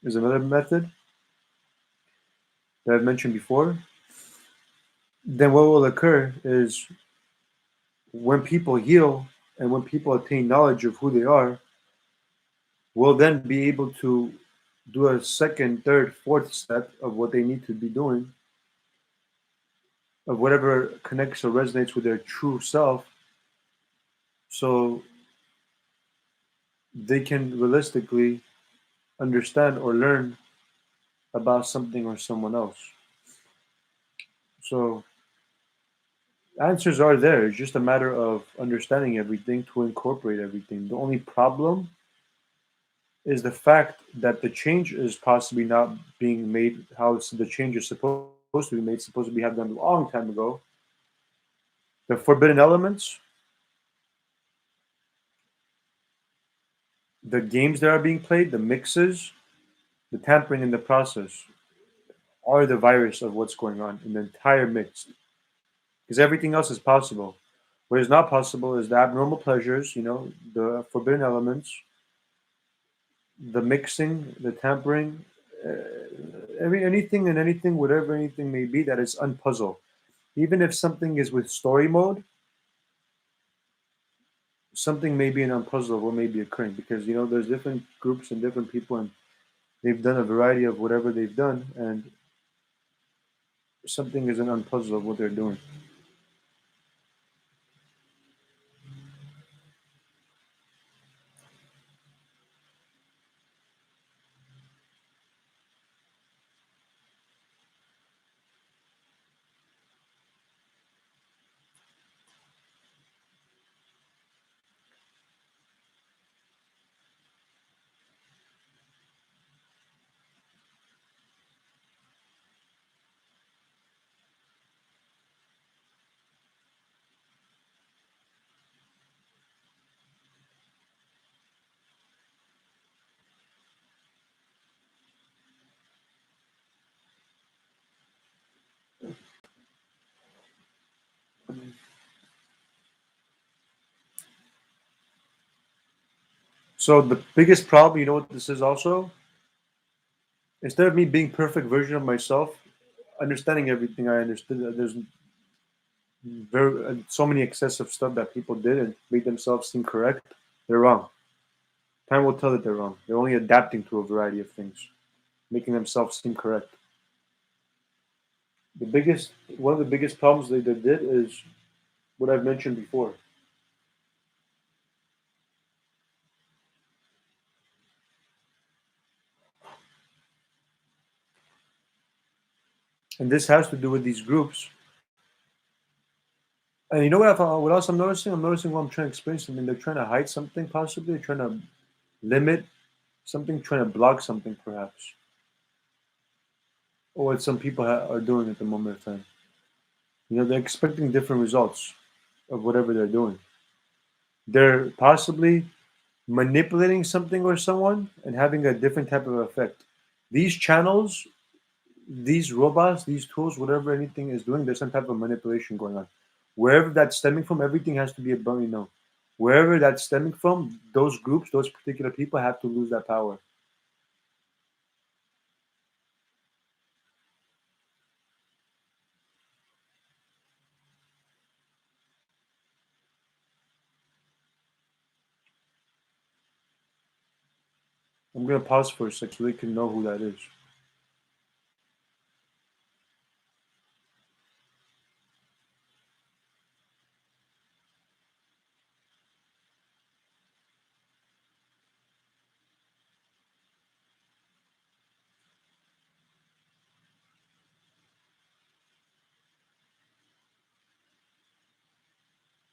is another method that I've mentioned before. Then what will occur is when people heal and when people attain knowledge of who they are, will then be able to do a second, third, fourth step of what they need to be doing, of whatever connects or resonates with their true self, so they can realistically understand or learn about something or someone else. So answers are there. It's just a matter of understanding everything to incorporate everything. The only problem is the fact that the change is possibly not being made how the change is supposed to be made, supposed to be had done a long time ago. The forbidden elements, the games that are being played, the mixes, the tampering in the process are the virus of what's going on in the entire mix. Because everything else is possible. What is not possible is the abnormal pleasures, the forbidden elements, the mixing, the tampering, anything and anything, whatever anything may be, that is unpuzzle. Even if something is with story mode, something may be an unpuzzle of what may be occurring because there's different groups and different people and they've done a variety of whatever they've done and something is an unpuzzle of what they're doing. So the biggest problem, you know what this is also? Instead of me being perfect version of myself, understanding everything I understood, there's so many excessive stuff that people did and made themselves seem correct. They're wrong. Time will tell that they're wrong. They're only adapting to a variety of things, making themselves seem correct. One of the biggest problems they did is what I've mentioned before. And this has to do with these groups. And you know what else I'm noticing? I'm noticing while I'm trying to explain something, they're trying to hide something possibly, they're trying to limit something, trying to block something perhaps. Or what some people are doing at the moment of time. They're expecting different results of whatever they're doing. They're possibly manipulating something or someone and having a different type of effect. These channels, these robots, these tools, whatever anything is doing, there's some type of manipulation going on. Wherever that's stemming from, everything has to be about, wherever that's stemming from, those groups, those particular people have to lose that power. I'm going to pause for a sec so they can know who that is.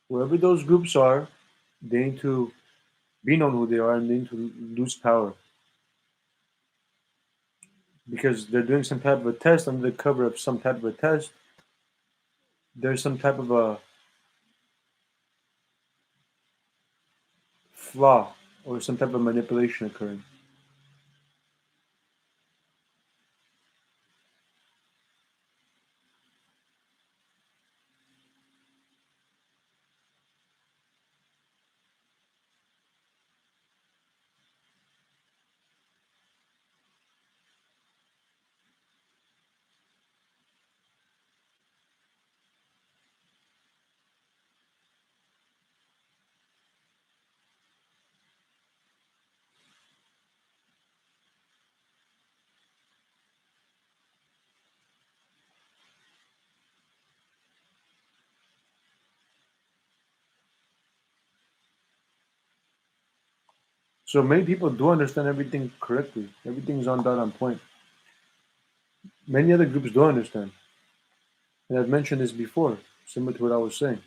Wherever those groups are, they need to be known who they are and they need to lose power because they're doing some type of a test under the cover of some type of a test. There's some type of a flaw or some type of manipulation occurring. So many people do understand everything correctly. Everything's on dot on point. Many other groups don't understand. And I've mentioned this before, similar to what I was saying.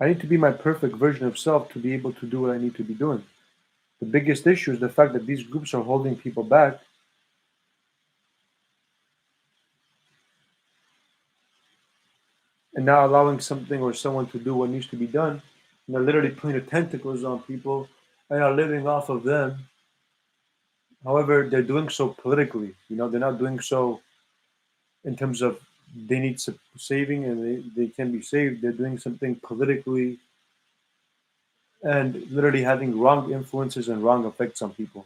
I need to be my perfect version of self to be able to do what I need to be doing. The biggest issue is the fact that these groups are holding people back and not allowing something or someone to do what needs to be done. And they're literally putting their tentacles on people and are living off of them. However, they're doing so politically. They're not doing so in terms of they need saving and they can be saved. They're doing something politically and literally having wrong influences and wrong effects on people.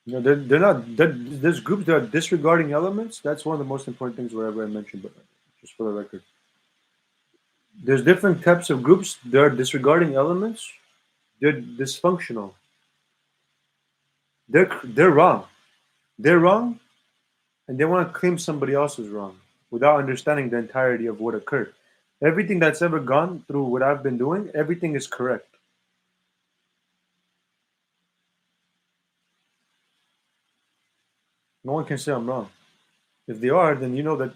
There's groups that are disregarding elements. That's one of the most important things wherever I mentioned, but just for the record. There's different types of groups that are disregarding elements. They're dysfunctional. They're wrong. They're wrong, and they want to claim somebody else is wrong without understanding the entirety of what occurred. Everything that's ever gone through what I've been doing, everything is correct. No one can say I'm wrong. If they are, then you know that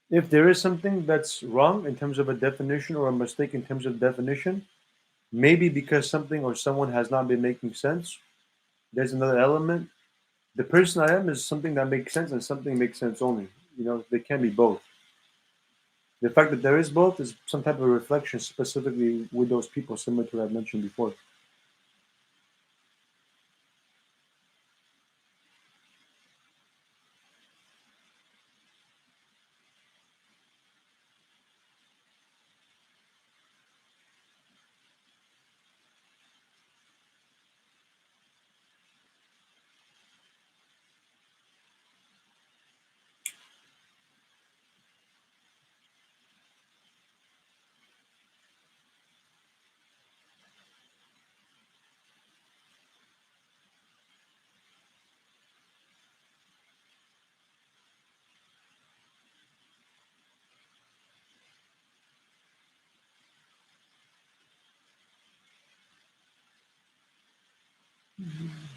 if there is something that's wrong in terms of a definition or a mistake in terms of definition, maybe because something or someone has not been making sense, there's another element. The person I am is something that makes sense and something makes sense only. They can be both. The fact that there is both is some type of reflection specifically with those people, similar to what I mentioned before.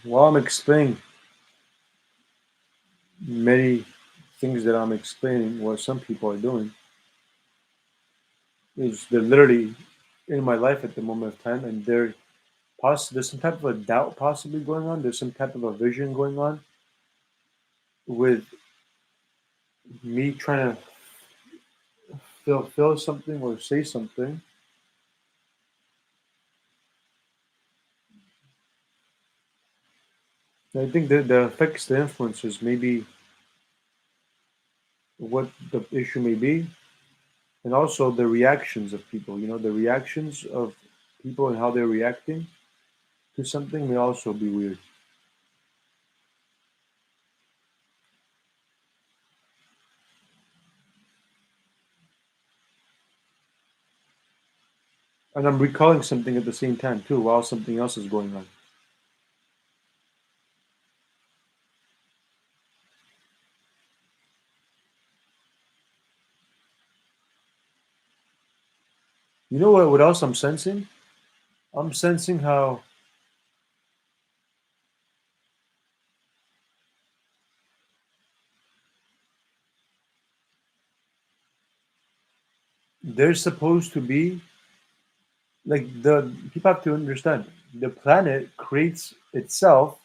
while I'm explaining many things that I'm explaining, what some people are doing, is they're literally in my life at the moment of time, and there's some type of a doubt possibly going on. There's some type of a vision going on with me trying to feel something or say something. I think that the affects the influences maybe what the issue may be, and also the reactions of people. The reactions of people and how they're reacting to something may also be weird. And I'm recalling something at the same time too, while something else is going on. You know what else I'm sensing? I'm sensing how there's supposed to be, like, the people have to understand, the planet creates itself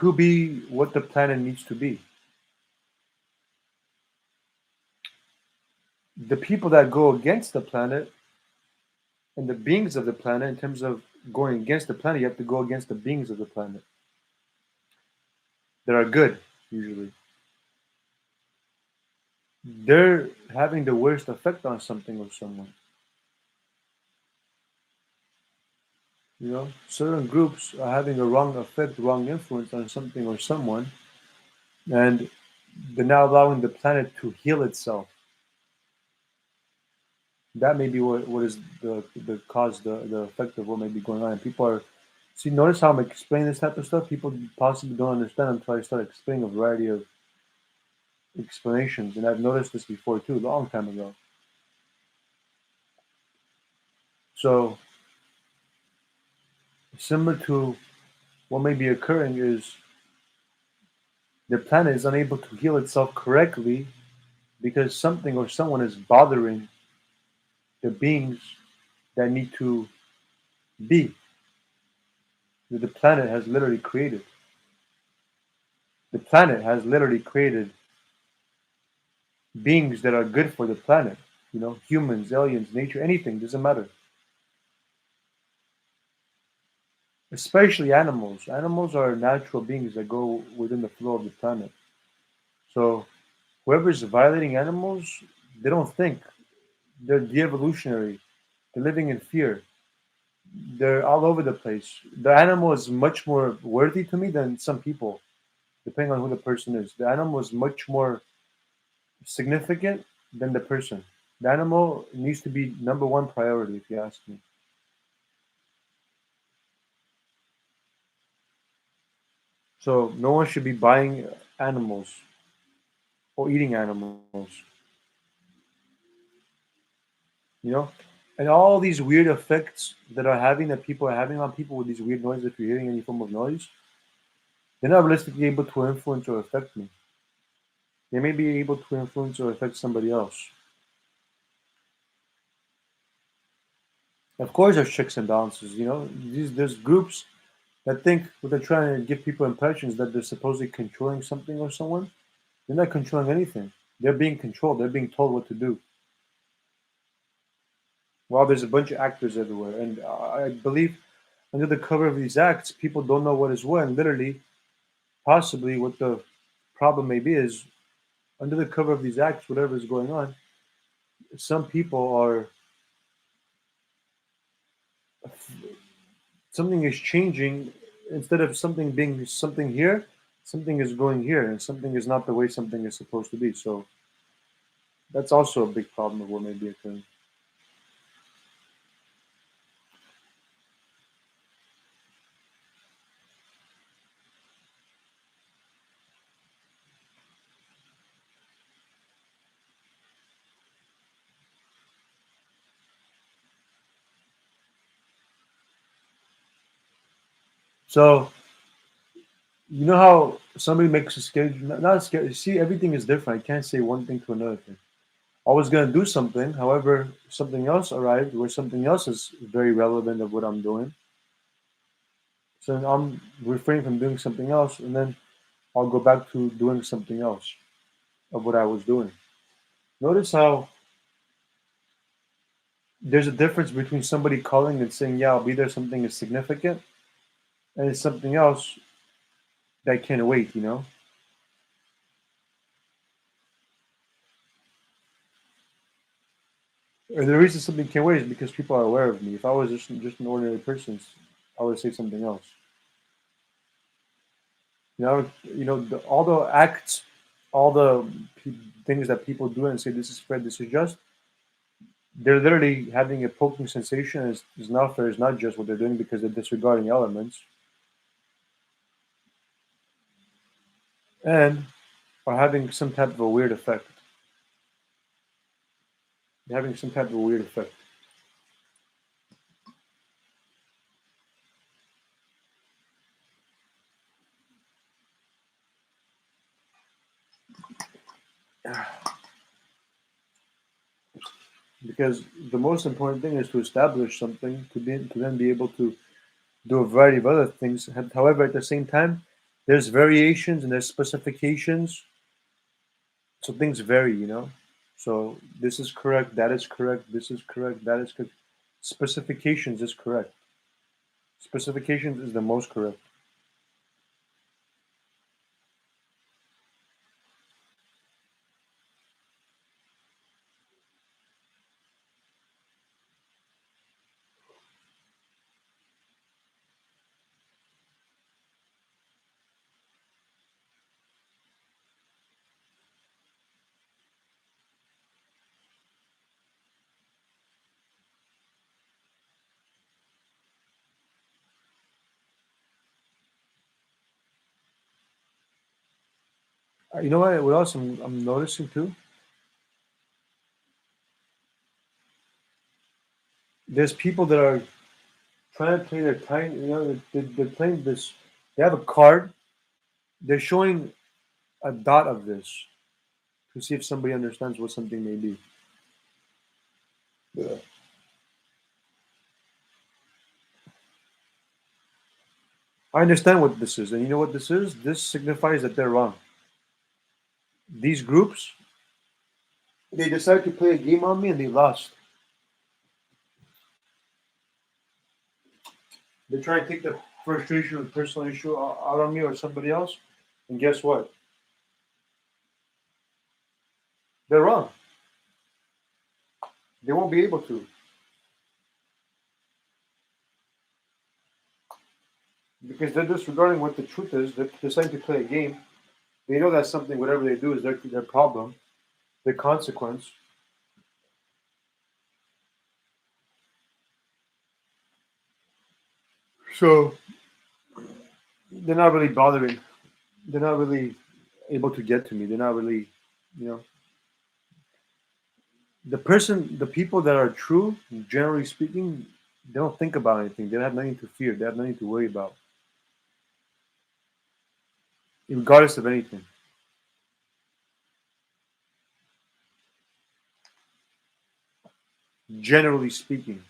to be what the planet needs to be. The people that go against the planet and the beings of the planet, in terms of going against the planet, you have to go against the beings of the planet that are good, usually. They're having the worst effect on something or someone. Certain groups are having a wrong effect, wrong influence on something or someone, and they're now allowing the planet to heal itself. That may be what is the cause, the effect of what may be going on. And people are see. Notice how I'm explaining this type of stuff. People possibly don't understand until I start explaining a variety of explanations, and I've noticed this before too, a long time ago. So similar to what may be occurring is the planet is unable to heal itself correctly because something or someone is bothering the beings that need to be that the planet has literally created. The planet has literally created beings that are good for the planet. Humans, aliens, nature, anything, doesn't matter. Especially animals. Animals are natural beings that go within the flow of the planet. So whoever's violating animals, they don't think. They're de-evolutionary. They're living in fear. They're all over the place. The animal is much more worthy to me than some people, depending on who the person is. The animal is much more significant than the person. The animal needs to be number one priority, if you ask me. So no one should be buying animals or eating animals, you know? And all these weird effects that people are having on people with these weird noises, if you're hearing any form of noise, they're not realistically able to influence or affect me. They may be able to influence or affect somebody else. Of course, there's checks and balances. There's groups that think what they're trying to give people impressions that they're supposedly controlling something or someone. They're not controlling anything. They're being controlled. They're being told what to do. While there's a bunch of actors everywhere, and I believe under the cover of these acts, people don't know what is what, and literally, possibly, what the problem may be is under the cover of these acts, whatever is going on, some people are something is changing. Instead of something being something here, something is going here, and something is not the way something is supposed to be. So that's also a big problem of what may be occurring. So you know how somebody makes a schedule, not schedule. See, everything is different. I can't say one thing to another thing. I was gonna do something, however, something else arrived where something else is very relevant of what I'm doing. So I'm refraining from doing something else, and then I'll go back to doing something else of what I was doing. Notice how there's a difference between somebody calling and saying, "Yeah, I'll be there." Something is significant, and it's something else that can't wait. And the reason something can't wait is because people are aware of me. If I was just an ordinary person, I would say something else. All the acts, all the things that people do and say this is fair, this is just. They're literally having a poking sensation. Is not fair. Is not just what they're doing because they're disregarding elements and are having some type of a weird effect. They're having some type of a weird effect. Because the most important thing is to establish something to then be able to do a variety of other things. However, at the same time, there's variations and there's specifications, so things vary. So this is correct, that is correct, this is correct, that is correct. Specifications is correct. Specifications is the most correct. You know what else I'm noticing too? There's people that are trying to play their time. They're playing this. They have a card. They're showing a dot of this to see if somebody understands what something may be. Yeah. I understand what this is, and you know what this is? This signifies that they're wrong. These groups, they decided to play a game on me and they lost. They try to take the frustration of the personal issue out on me or somebody else, and guess what? They're wrong. They won't be able to because they're disregarding what the truth is. They're deciding to play a game. They know that something, whatever they do, is their problem, their consequence. So they're not really bothering. They're not really able to get to me. They're not really, you know, the people that are true, generally speaking, they don't think about anything. They have nothing to fear. They have nothing to worry about, regardless of anything. Generally speaking.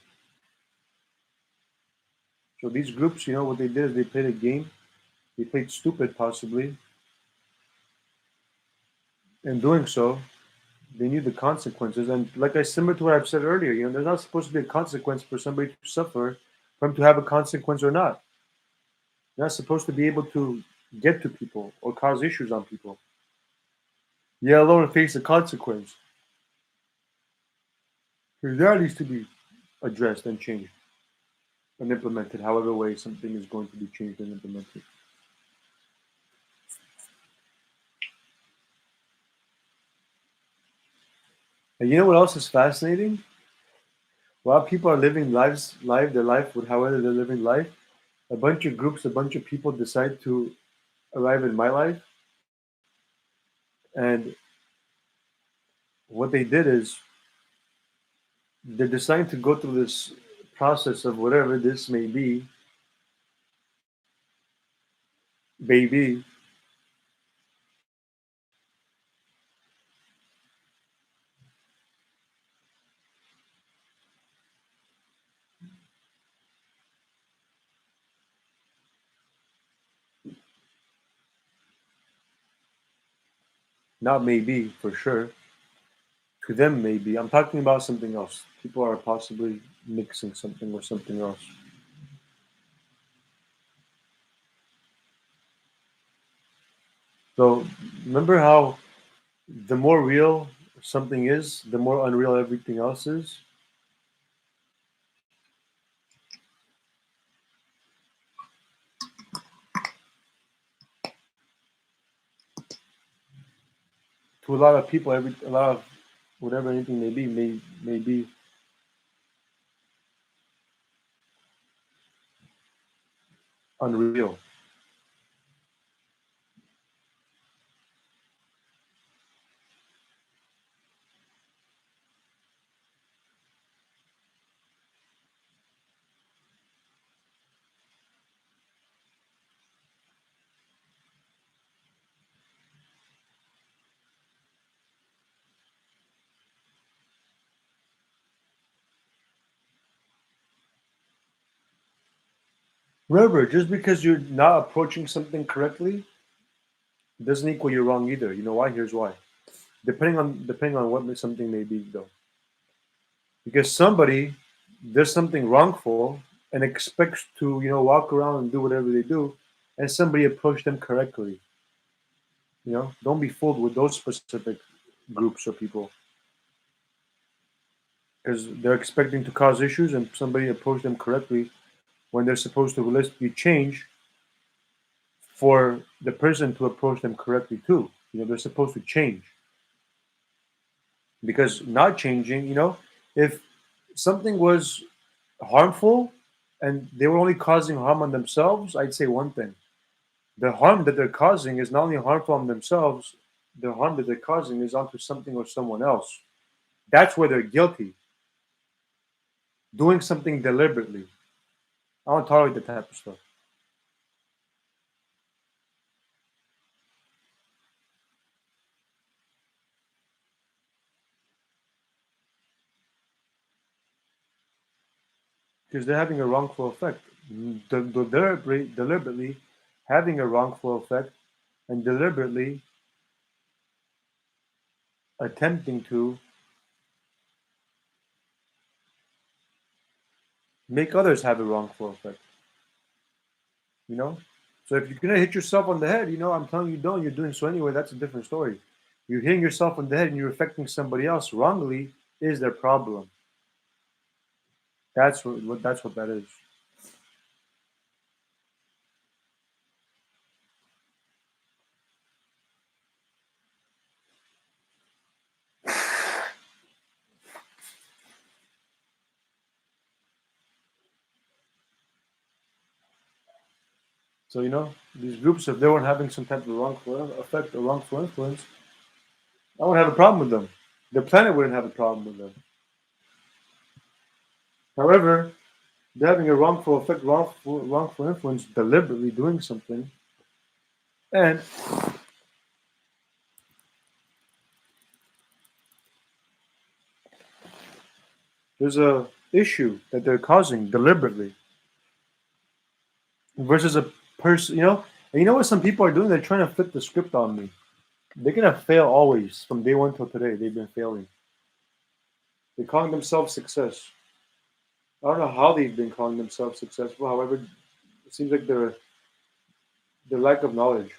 So these groups, what they did is they played a game. They played stupid, possibly. In doing so, they knew the consequences. And like similar to what I've said earlier, there's not supposed to be a consequence for somebody to suffer, for him to have a consequence or not. You're not supposed to be able to get to people or cause issues on people. Yet alone face a consequence. That needs to be addressed and changed and implemented, however way something is going to be changed and implemented. And you know what else is fascinating? While people are living their life with however they're living life, a bunch of groups, a bunch of people decide to arrive in my life, and what they did is they're deciding to go through this process of whatever this may be, Baby. Not maybe, for sure. To them, maybe. I'm talking about something else. People are possibly mixing something with something else. So remember how the more real something is, the more unreal everything else is? To a lot of people, a lot of whatever anything may be, may be unreal. Remember, just because you're not approaching something correctly doesn't equal you're wrong either. You know why? Here's why. Depending on what something may be, though, because somebody does something wrongful and expects to walk around and do whatever they do, and somebody approached them correctly. Don't be fooled with those specific groups or people because they're expecting to cause issues, and somebody approached them correctly when they're supposed to realistically change for the person to approach them correctly too. They're supposed to change because not changing, if something was harmful and they were only causing harm on themselves, I'd say one thing. The harm that they're causing is not only harmful on themselves, the harm that they're causing is onto something or someone else. That's where they're guilty. Doing something deliberately. I don't tolerate that type of stuff. Because they're having a wrongful effect. Deliberately having a wrongful effect and deliberately attempting to make others have a wrongful effect. You know? So if you're gonna hit yourself on the head, I'm telling you don't, you're doing so anyway, that's a different story. You're hitting yourself on the head and you're affecting somebody else wrongly is their problem. That's what that is. So these groups, if they weren't having some type of wrongful effect or wrongful influence, I wouldn't have a problem with them. The planet wouldn't have a problem with them. However, they're having a wrongful effect, wrongful influence, deliberately doing something, and there's a issue that they're causing deliberately versus a person, And you know what some people are doing? They're trying to flip the script on me. They're gonna fail always from day one till today. They've been failing. They're calling themselves success. I don't know how they've been calling themselves successful. However, it seems like their lack of knowledge.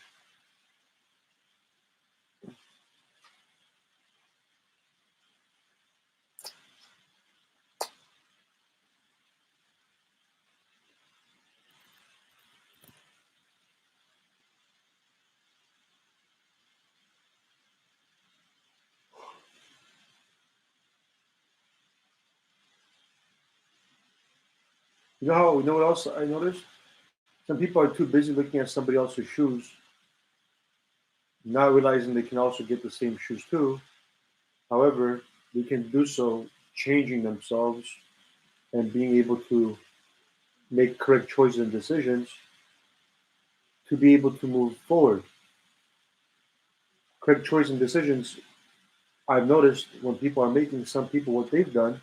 You know what else I noticed? Some people are too busy looking at somebody else's shoes, not realizing they can also get the same shoes too. However, they can do so changing themselves and being able to make correct choices and decisions to be able to move forward. Correct choice and decisions. I've noticed when people are making, some people, what they've done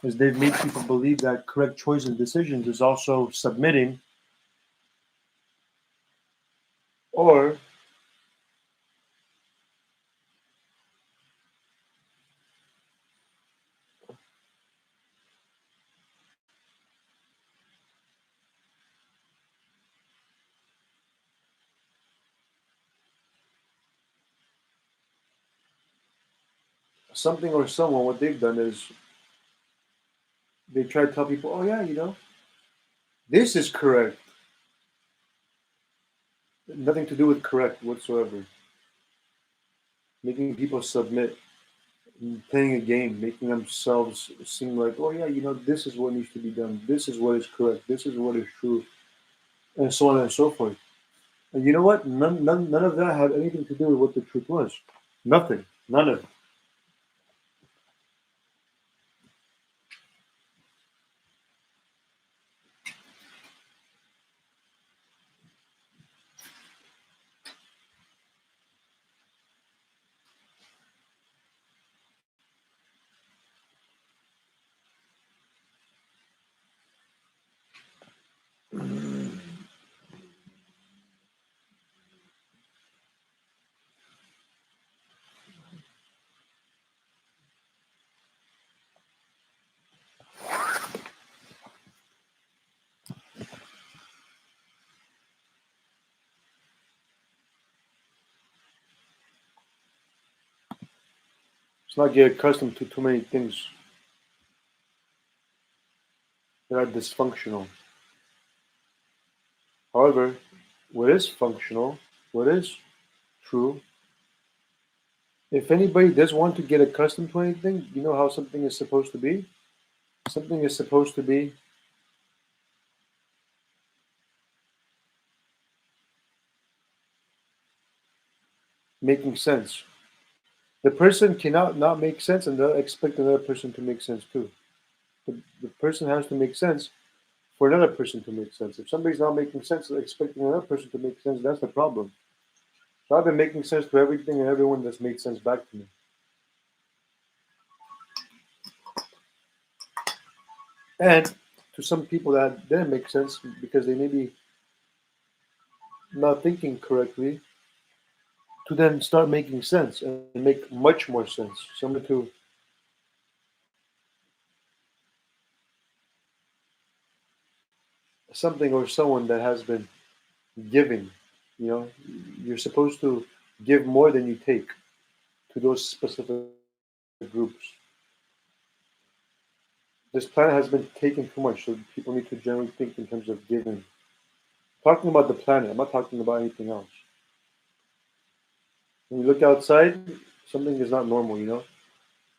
is they've made people believe that correct choice and decisions is also submitting or something or someone. What they've done is they try to tell people, oh yeah, this is correct. Nothing to do with correct whatsoever. Making people submit, playing a game, making themselves seem like, oh yeah, this is what needs to be done. This is what is correct. This is what is true, and so on and so forth. And you know what? None of that had anything to do with what the truth was. Nothing. None of it. Let's not get accustomed to too many things that are dysfunctional. However, what is functional, what is true, if anybody does want to get accustomed to anything, you know how something is supposed to be? Something is supposed to be making sense. The person cannot not make sense and they'll expect another person to make sense too. The person has to make sense for another person to make sense. If somebody's not making sense, they're expecting another person to make sense, that's the problem. So I've been making sense to everything and everyone that's made sense back to me. And to some people that didn't make sense because they may be not thinking correctly, to then start making sense and make much more sense. Similar to something or someone that has been giving. You know, you're supposed to give more than you take to those specific groups. This planet has been taken too much, so people need to generally think in terms of giving. Talking about the planet, I'm not talking about anything else. When you look outside, something is not normal.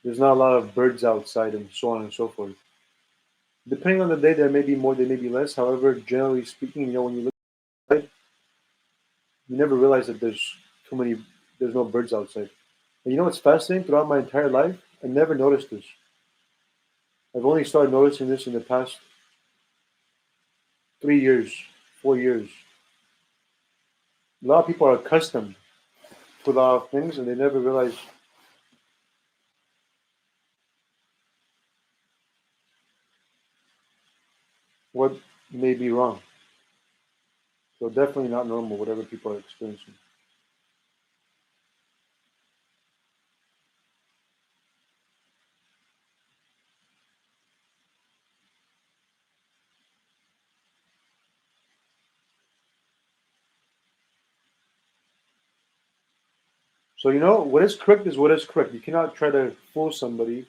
There's not a lot of birds outside and so on and so forth. Depending on the day, there may be more, there may be less. However, generally speaking, when you look outside, you never realize that there's no birds outside. And you know what's fascinating? Throughout my entire life, I never noticed this. I've only started noticing this in the past 3 years, 4 years. A lot of people are accustomed to a lot of things and they never realize what may be wrong. So definitely not normal, whatever people are experiencing. So what is correct is what is correct. You cannot try to fool somebody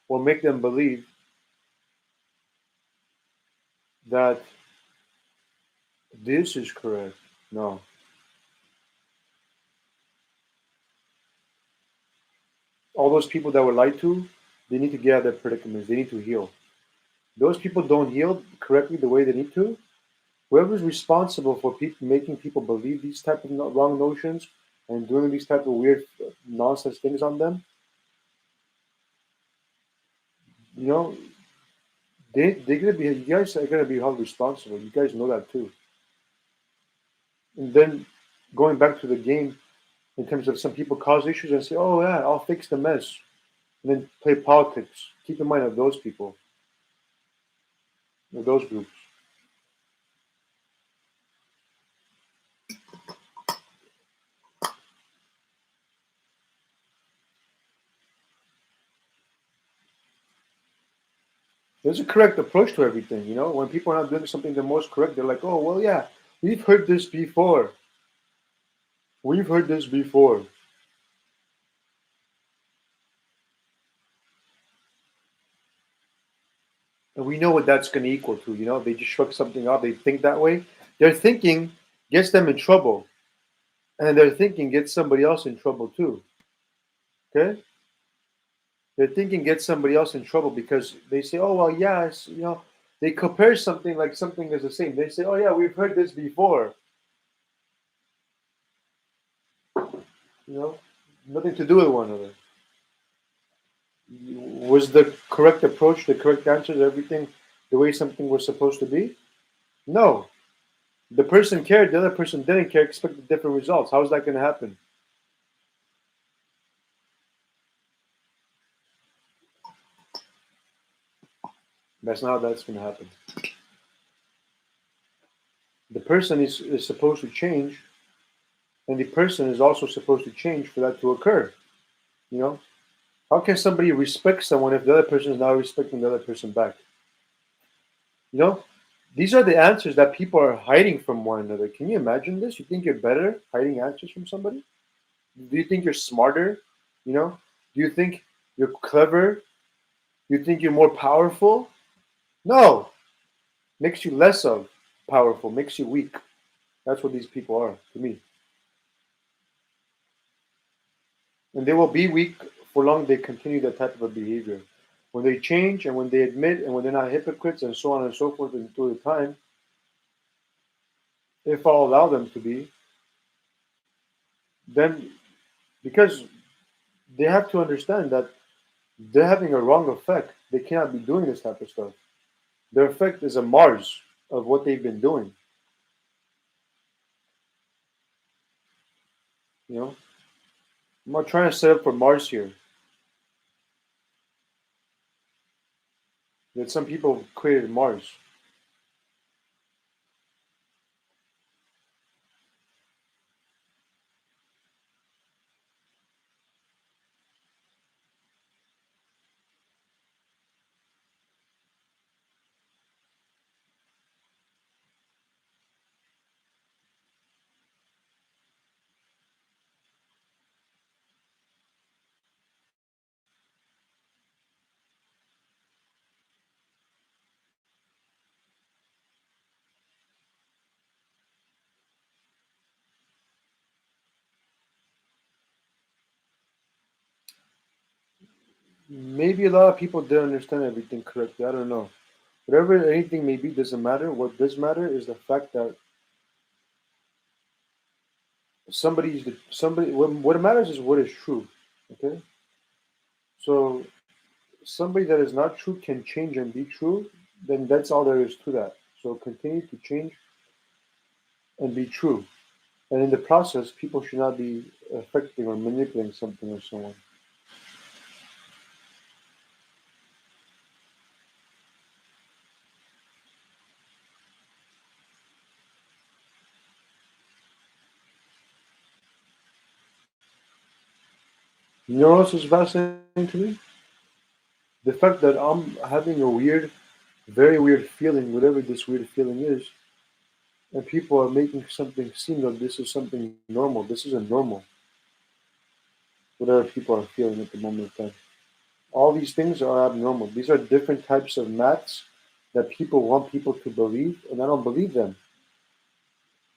or make them believe that this is correct. No. All those people that were lied to, they need to get out of their predicaments. They need to heal. Those people don't heal correctly the way they need to. Whoever's responsible for making people believe these type of wrong notions and doing these type of weird nonsense things on them, you know, they're gonna be. You guys are gonna be held responsible. You guys know that too. And then going back to the game, in terms of some people cause issues and say, "Oh yeah, I'll fix the mess," and then play politics. Keep in mind of those people, of those groups. There's a correct approach to everything. When people are not doing something the most correct, they're like, "Oh well, yeah, we've heard this before. We've heard this before." And we know what that's going to equal to. They just shrug something off. They think that way. Their thinking gets them in trouble, and their thinking gets somebody else in trouble too. Okay? Their thinking gets somebody else in trouble because they say, "Oh well, yeah, They compare something like something is the same. They say, "Oh yeah, we've heard this before." You know, Nothing to do with one another. Was the correct approach, the correct answer to everything the way something was supposed to be? No. The person cared, the other person didn't care, expected different results. How is that going to happen? That's not how that's going to happen. The person is supposed to change, and the person is also supposed to change for that to occur. You know, how can somebody respect someone if the other person is not respecting the other person back? You know, these are the answers that people are hiding from one another. Can you imagine this? You think you're better hiding answers from somebody? Do you think you're smarter? Do you think you're clever? You think you're more powerful? No, makes you less of powerful, makes you weak. That's what these people are to me. And they will be weak for long they continue that type of a behavior. When they change and when they admit and when they're not hypocrites and so on and so forth and through the time, if I'll allow them to be, then because they have to understand that they're having a wrong effect. They cannot be doing this type of stuff. Their effect is a Mars of what they've been doing. You know, I'm not trying to set up for Mars here. That some people created Mars. Maybe a lot of people didn't understand everything correctly. I don't know. Whatever anything may be doesn't matter. What does matter is the fact that somebody. What matters is what is true. Okay, so somebody that is not true can change and be true. Then that's all there is to that. So continue to change and be true. And in the process, people should not be affecting or manipulating something or someone. You know what else is fascinating to me? The fact that I'm having a weird, very weird feeling, whatever this weird feeling is, and people are making something seem like this is something normal. This isn't normal. Whatever people are feeling at the moment in time. All these things are abnormal. These are different types of maths that people want people to believe, and I don't believe them.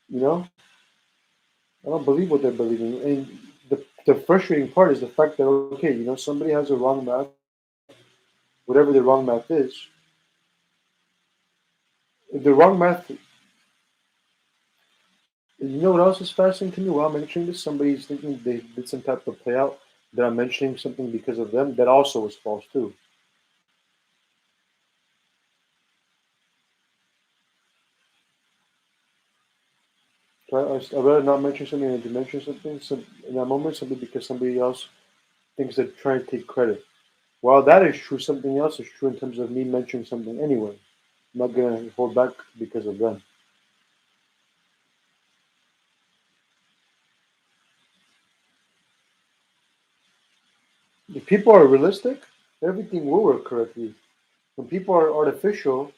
You know, I don't believe what they're believing. And the frustrating part is the fact that okay, somebody has a wrong math, whatever the wrong math is. If the wrong math, you know what else is fascinating to me while I'm mentioning this? Somebody's thinking they did some type of play out that I'm mentioning something because of them. That also was false too. So I'd rather not mention something than to mention something in that moment simply because somebody else thinks they're trying to take credit. While that is true, something else is true in terms of me mentioning something anyway. I'm not gonna hold back because of them. If people are realistic, everything will work correctly. When people are artificial,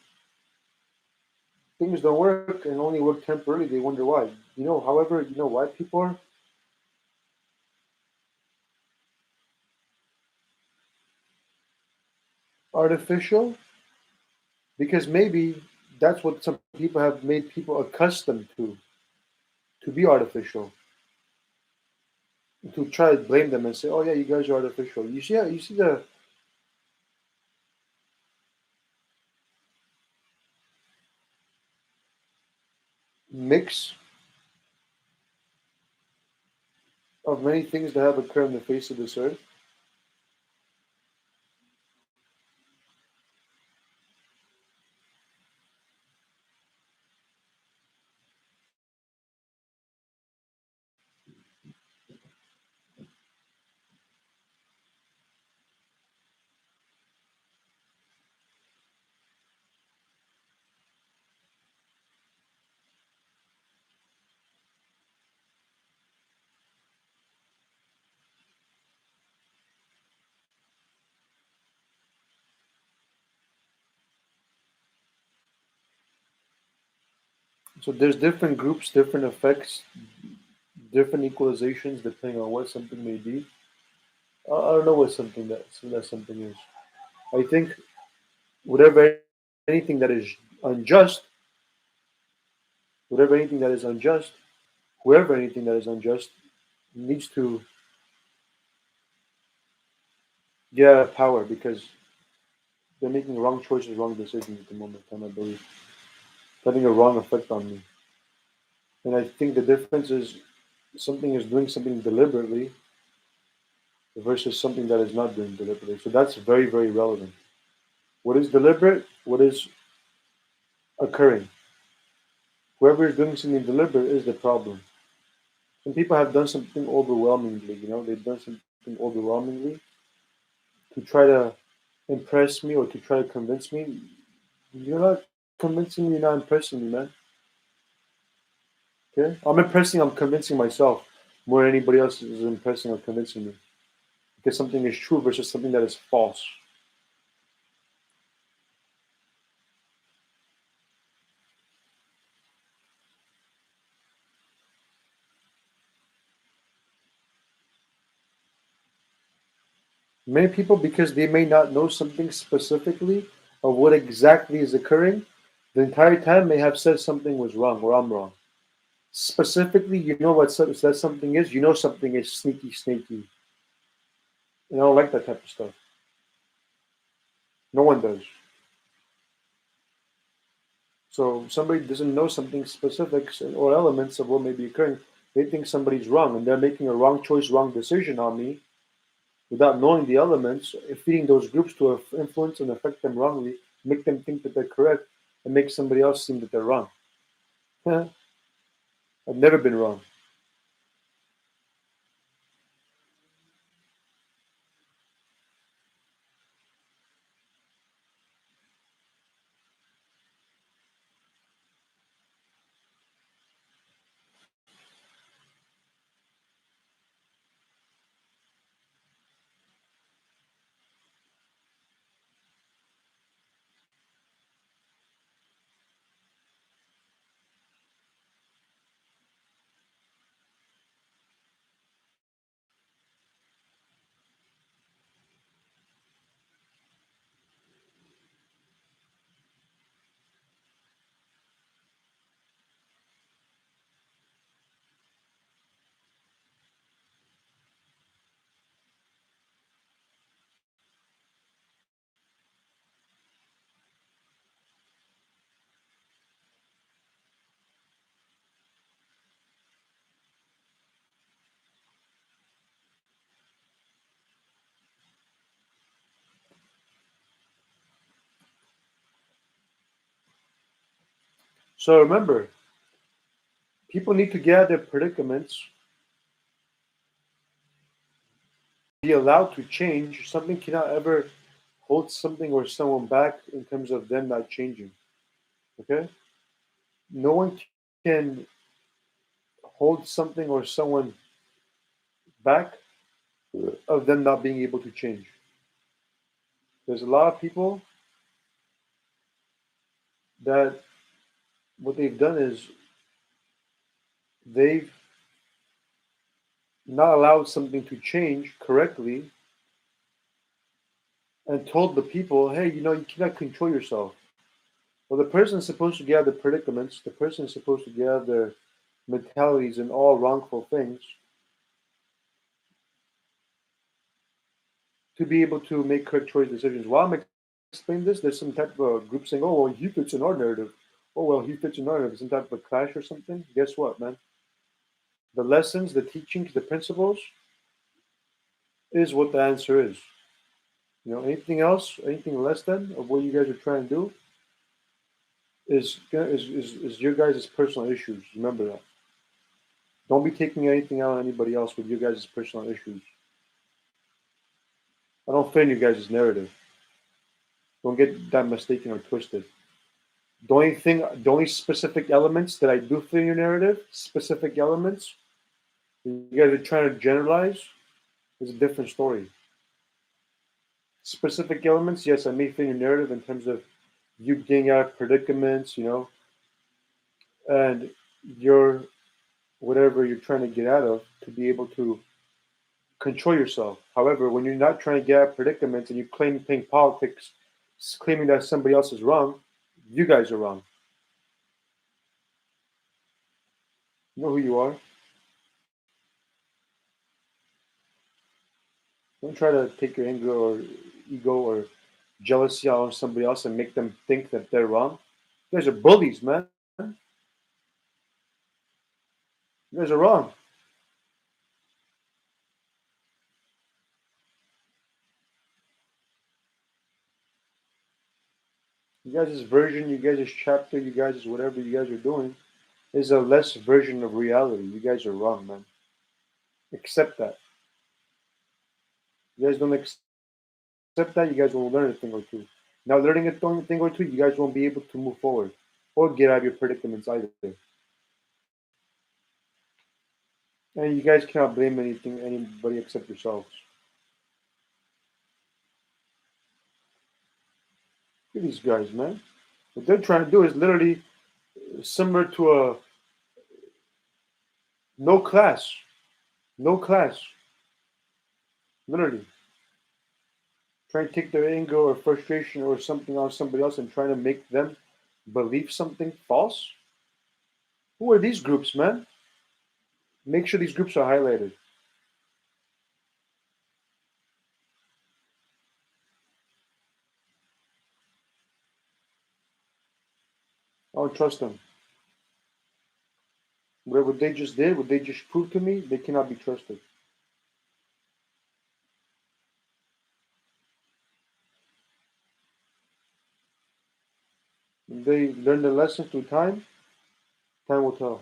things don't work and only work temporarily. They wonder why. However, you know why people are artificial? Because maybe that's what some people have made people accustomed to be artificial. To try to blame them and say, "Oh yeah, you guys are artificial." You see the mix of many things that have occurred on the face of this earth. So there's different groups, different effects, different equalizations depending on what something may be. I don't know what that something is. I think whatever anything that is unjust, whatever anything that is unjust, whoever anything that is unjust needs to get out of power because they're making wrong choices, wrong decisions at the moment. And I believe having a wrong effect on me. And I think the difference is something is doing something deliberately versus something that is not doing deliberately. So that's very, very relevant. What is deliberate? What is occurring? Whoever is doing something deliberate is the problem. Some people have done something overwhelmingly, they've done something overwhelmingly to try to impress me or to try to convince me. You're not convincing me, you're not impressing me, man. Okay? I'm convincing myself more than anybody else is impressing or convincing me. Because something is true versus something that is false. Many people, because they may not know something specifically of what exactly is occurring, the entire time may have said something was wrong or I'm wrong. Specifically, you know what that something is. You know something is sneaky, sneaky. And I don't like that type of stuff. No one does. So if somebody doesn't know something specifics or elements of what may be occurring, they think somebody's wrong and they're making a wrong choice, wrong decision on me without knowing the elements, feeding those groups to influence and affect them wrongly, make them think that they're correct, and make somebody else seem that they're wrong. I've never been wrong. So remember, People need to get out of their predicaments, be allowed to change. Something cannot ever hold something or someone back in terms of them not changing. Okay? No one can hold something or someone back of them not being able to change. There's a lot of people that what they've done is they've not allowed something to change correctly and told the people, hey, you cannot control yourself. Well, the person is supposed to get out of the predicaments, the person is supposed to get out of their mentalities and all wrongful things to be able to make correct choice decisions. While I'm explaining this, there's some type of group saying, oh, well, he fits in our narrative. Oh, well, he fits in our narrative. Some type of a clash or something. Guess what, man? The lessons, the teachings, the principles is what the answer is. Anything else, anything less than of what you guys are trying to do is your guys' personal issues. Remember that. Don't be taking anything out on anybody else with your guys' personal issues. I don't fit in your guys' narrative. Don't get that mistaken or twisted. The only specific elements that I do fit in your narrative, specific elements, you guys are trying to generalize, is a different story. Specific elements, yes, I may fit in your narrative in terms of you getting out of predicaments, and your whatever you're trying to get out of to be able to control yourself. However, when you're not trying to get out of predicaments and you're playing politics, claiming that somebody else is wrong, you guys are wrong. You know who you are. Don't try to take your anger or ego or jealousy out on somebody else and make them think that they're wrong. You guys are bullies, man. You guys are wrong. You guys' version, you guys' chapter, you guys' whatever you guys are doing is a less version of reality. You guys are wrong, man. Accept that. You guys don't accept that, you guys won't learn a thing or two. Now, learning a thing or two, you guys won't be able to move forward or get out of your predicaments either. And you guys cannot blame anybody except yourselves. Look at these guys, man. What they're trying to do is literally similar to a no class. No class. Literally. Trying to take their anger or frustration or something on somebody else and trying to make them believe something false. Who are these groups, man? Make sure these groups are highlighted. I don't trust them. What they just did, what they just proved to me, they cannot be trusted. If they learn the lesson through time, time will tell.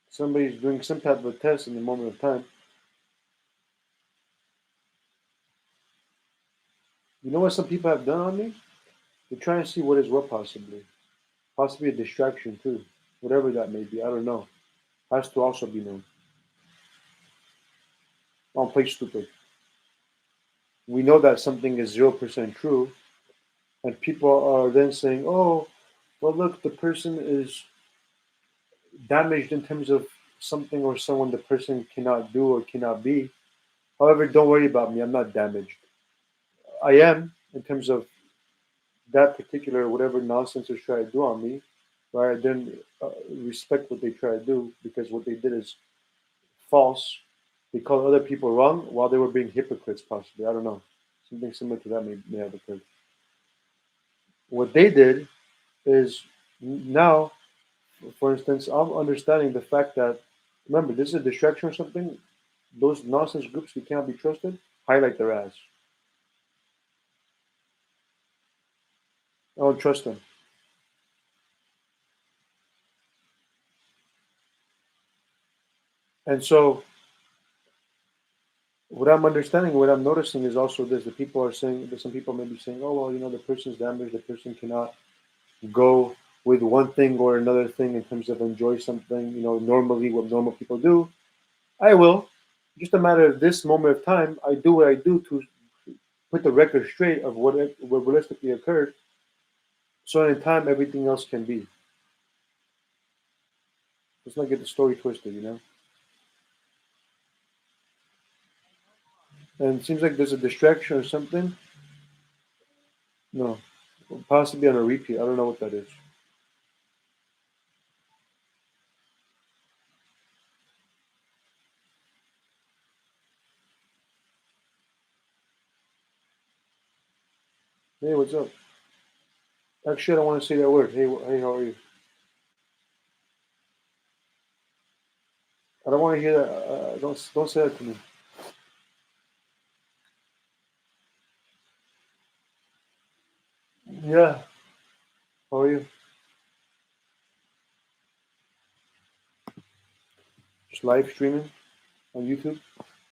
Somebody's doing some type of a test in the moment of time. You know what some people have done on me? They're trying to see what is what possibly. Possibly a distraction too. Whatever that may be, I don't know. Has to also be known. Don't play stupid. We know that something is 0% true, and people are then saying, oh, well, look, the person is damaged in terms of something or someone the person cannot do or cannot be. However, don't worry about me. I'm not damaged. I am in terms of that particular whatever nonsense they're trying to do on me, but I didn't respect what they try to do because what they did is false. They called other people wrong while they were being hypocrites, possibly. I don't know. Something similar to that may have occurred. What they did is now For instance, I'm understanding the fact that, remember, this is a distraction or something. Those nonsense groups who can't be trusted, highlight their ass. I don't trust them. And so, what I'm understanding, what I'm noticing is also this: the people are saying, that some people may be saying, "Oh well, the person's damaged. The person cannot go with one thing or another thing in terms of enjoy something. Normally what normal people do. I will. Just a matter of this moment of time, I do what I do to put the record straight of what realistically occurred. So in time, everything else can be. Let's not get the story twisted. And it seems like there's a distraction or something. No, possibly on a repeat. I don't know what that is. Hey, what's up? Actually, I don't want to say that word. Hey, hey, how are you? I don't want to hear that. Don't say that to me. Yeah. How are you? Just live streaming on YouTube.